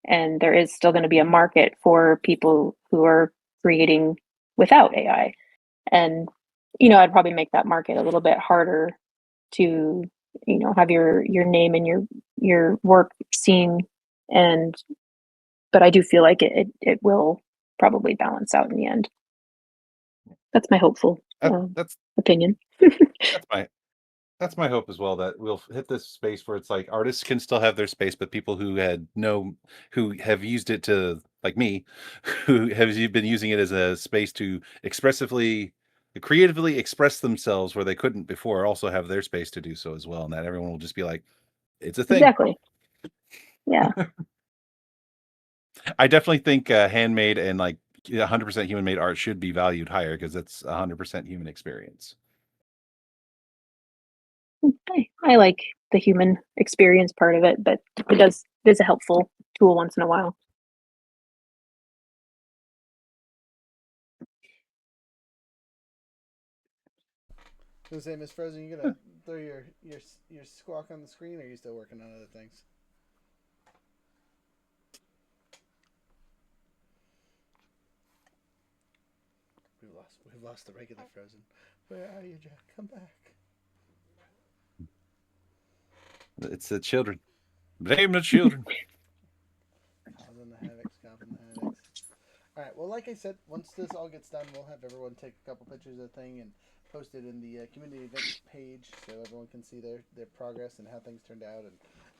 and there is still going to be a market for people who are creating without AI. And I'd probably make that market a little bit harder to have your name and your work seen. And but I do feel like it will probably balance out in the end. That's my hopeful That's opinion. that's my that's my hope as well, that we'll hit this space where it's like artists can still have their space, but people who have used it to, like me, who have been using it as a space to creatively express themselves where they couldn't before, also have their space to do so as well, and that everyone will just be like, it's a thing. Exactly. Yeah. I definitely think handmade and like 100% human made art should be valued higher, because it's 100% human experience. I like the human experience part of it, but it is a helpful tool once in a while. I was gonna say, Miss Frozen, you gonna throw your squawk on the screen, or are you still working on other things? We've lost the regular Frozen. Where are you, Jack? Come back. It's the children. Blame the children. Causing the havocs. All right. Well, like I said, once this all gets done, we'll have everyone take a couple pictures of the thing and post it in the community events page, so everyone can see their progress and how things turned out, and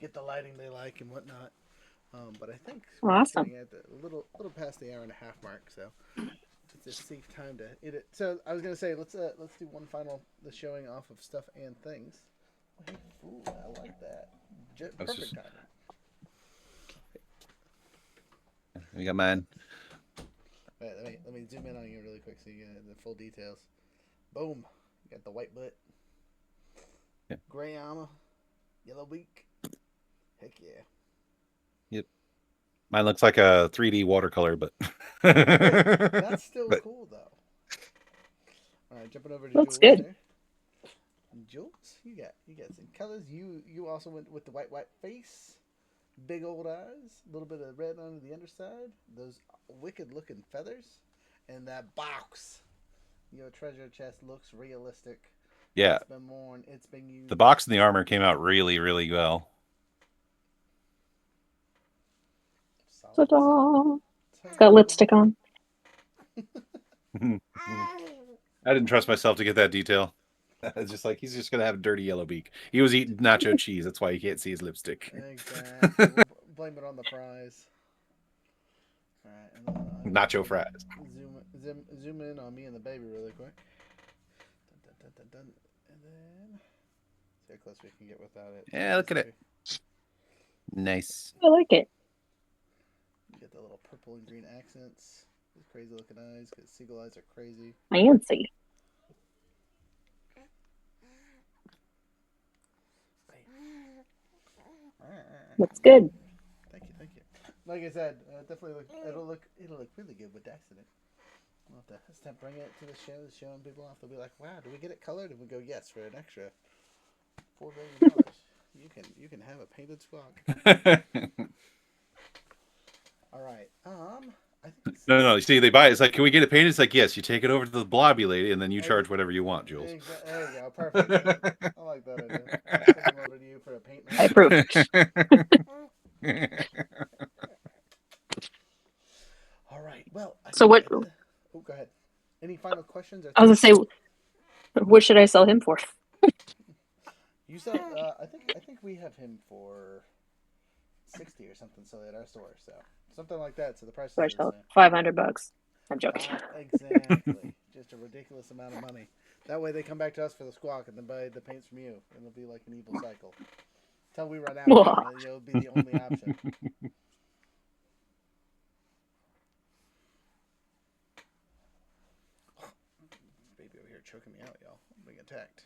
get the lighting they like and whatnot. But I think we're getting at a little past the hour and a half mark, so it's a safe time to edit. So I was gonna say, let's do one final the showing off of stuff and things. Ooh, I like that. Perfect timing. We got mine. Wait, let me zoom in on you really quick so you get the full details. Boom. You got the white butt. Yeah. Gray armor. Yellow beak. Heck yeah. Yep. Mine looks like a 3D watercolor, but that's still cool though. All right, jumping over to Looks Jules good. there. Jules, you got some colors. You also went with the white face. Big old eyes, a little bit of red on the underside, those wicked looking feathers, and that box. Your treasure chest looks realistic. Yeah. It's been worn, it's been used. The box and the armor came out really, really well. Ta-da! It's got lipstick on. I didn't trust myself to get that detail. It's just like, he's just gonna have a dirty yellow beak. He was eating nacho cheese, that's why you can't see his lipstick. Exactly. We'll blame it on the fries. All right, and then Nacho fries. Zoom in on me and the baby really quick. Dun. And then see how close we can get without it. Yeah, look at it. Nice. I like it. You get the little purple and green accents. These crazy looking eyes, because seagull eyes are crazy. Fancy. Looks good. Thank you. Like I said, definitely it'll look really good with accident. We'll have to bring it to the show, showing people off. They'll be like, "Wow, do we get it colored?" And we go, "Yes, for an extra $4 billion. you can have a painted squawk." All right. I think No. You see, they buy it. It's like, can we get it painted? It's like, yes. You take it over to the Blobby lady, and then you charge whatever you want, Jules. There you go. Perfect. I like that idea. I'll take them over to you for a paint. I approve. All right. Well. So what? Oh, go ahead. Any final questions? I was gonna say, what should I sell him for? You said I think we have him for 60 or something silly at our store, so something like that. So the price is $500. I'm joking. Exactly. Just a ridiculous amount of money. That way they come back to us for the squawk and then buy the paints from you, and it'll be like an evil cycle. Until we run out, it'll be the only option. Baby over here choking me out, y'all. I'm being attacked.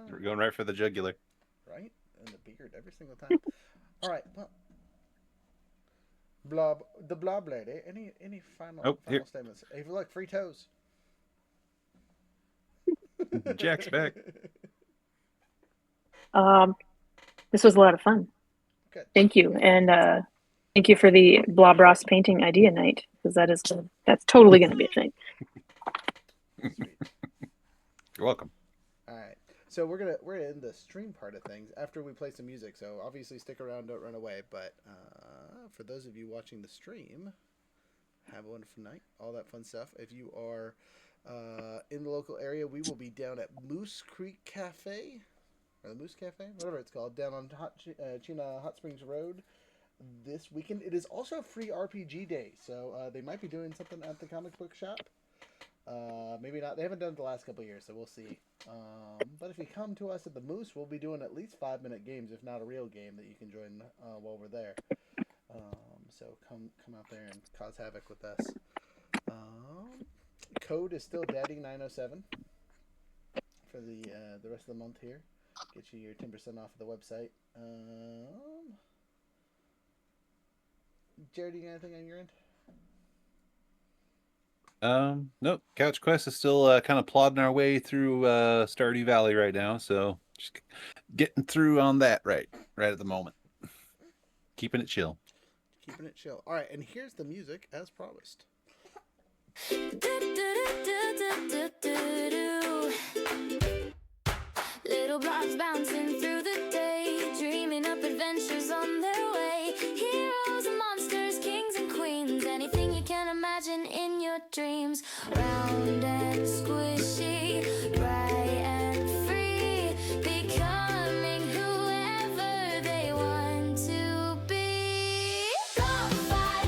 We're going right for the jugular. Right? and the beard every single time. All right, well, Blob, the Blob lady. Any final Oh, here. statements? Hey, look, free toes. Jack's back. This was a lot of fun. Good. Thank you, and thank you for the Blob Ross painting idea night, because that's totally going to be a thing. Sweet. You're welcome. All right. So we're gonna end the stream part of things after we play some music. So obviously stick around, don't run away. But for those of you watching the stream, have a wonderful night. All that fun stuff. If you are in the local area, we will be down at Moose Creek Cafe, or the Moose Cafe, whatever it's called, down on Chena Hot Springs Road this weekend. It is also a free RPG day, so they might be doing something at the comic book shop. Maybe not. They haven't done it the last couple of years, so we'll see. But if you come to us at the Moose, we'll be doing at least 5-minute games, if not a real game that you can join while we're there. So come out there and cause havoc with us. Code is still Daddy907 for the rest of the month here. Get you your 10% off of the website. Jared, you got anything on your end? Nope. Couch Quest is still kind of plodding our way through Stardew Valley right now, so just getting through on that right at the moment. Keeping it chill. Keeping it chill. All right, and here's the music as promised. Little blobs bouncing through the day, dreaming up adventures on their way. Heroes and monsters, kings and queens, anything you can imagine in your dreams. Round and squishy, bright and free, becoming whoever they want to be. Blobify,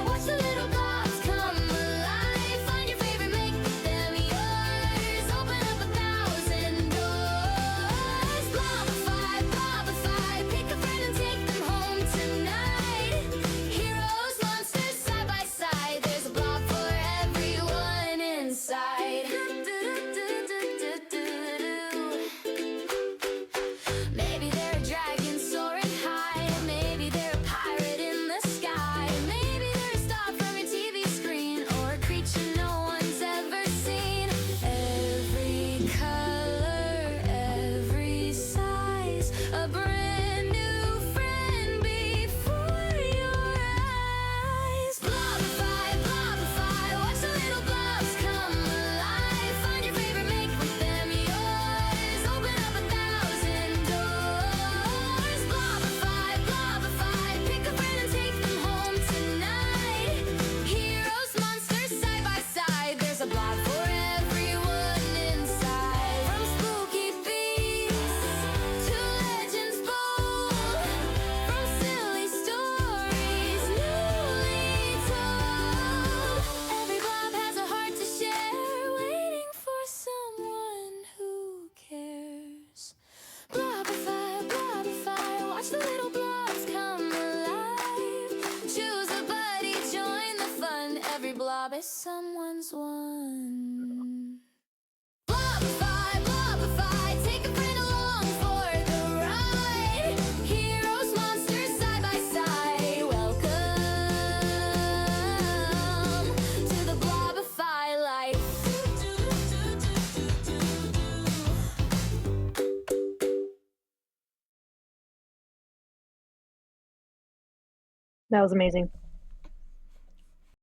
watch the little blobs come alive. Find your favorite, make them yours. Open up 1,000 doors. Blobify, pick a friend and take them home tonight. Heroes, monsters, side by side. There's a blob for everyone inside. Maybe they're a dragon soaring high. Maybe they're a pirate in the sky. Maybe they're a star from your TV screen, or a creature no one's ever seen. Every color, every size, a brand new friend before your eyes. Blobify, watch the little blobs come alive. Find your favorite, make them yours. Open up 1,000 doors. Blobify, pick a friend and take them home tonight. Heroes, monsters, side by side. There's a blob for everyone inside. From spooky beasts to legends bold, from silly stories newly told. Every blob has a heart to share, waiting for someone who cares. Blobify, watch the little blobs come alive. Choose a buddy, join the fun. Every blob is someone's one. Blobify, take a friend along for the ride. Heroes, monsters, side by side. Welcome to the Blobify life. That was amazing.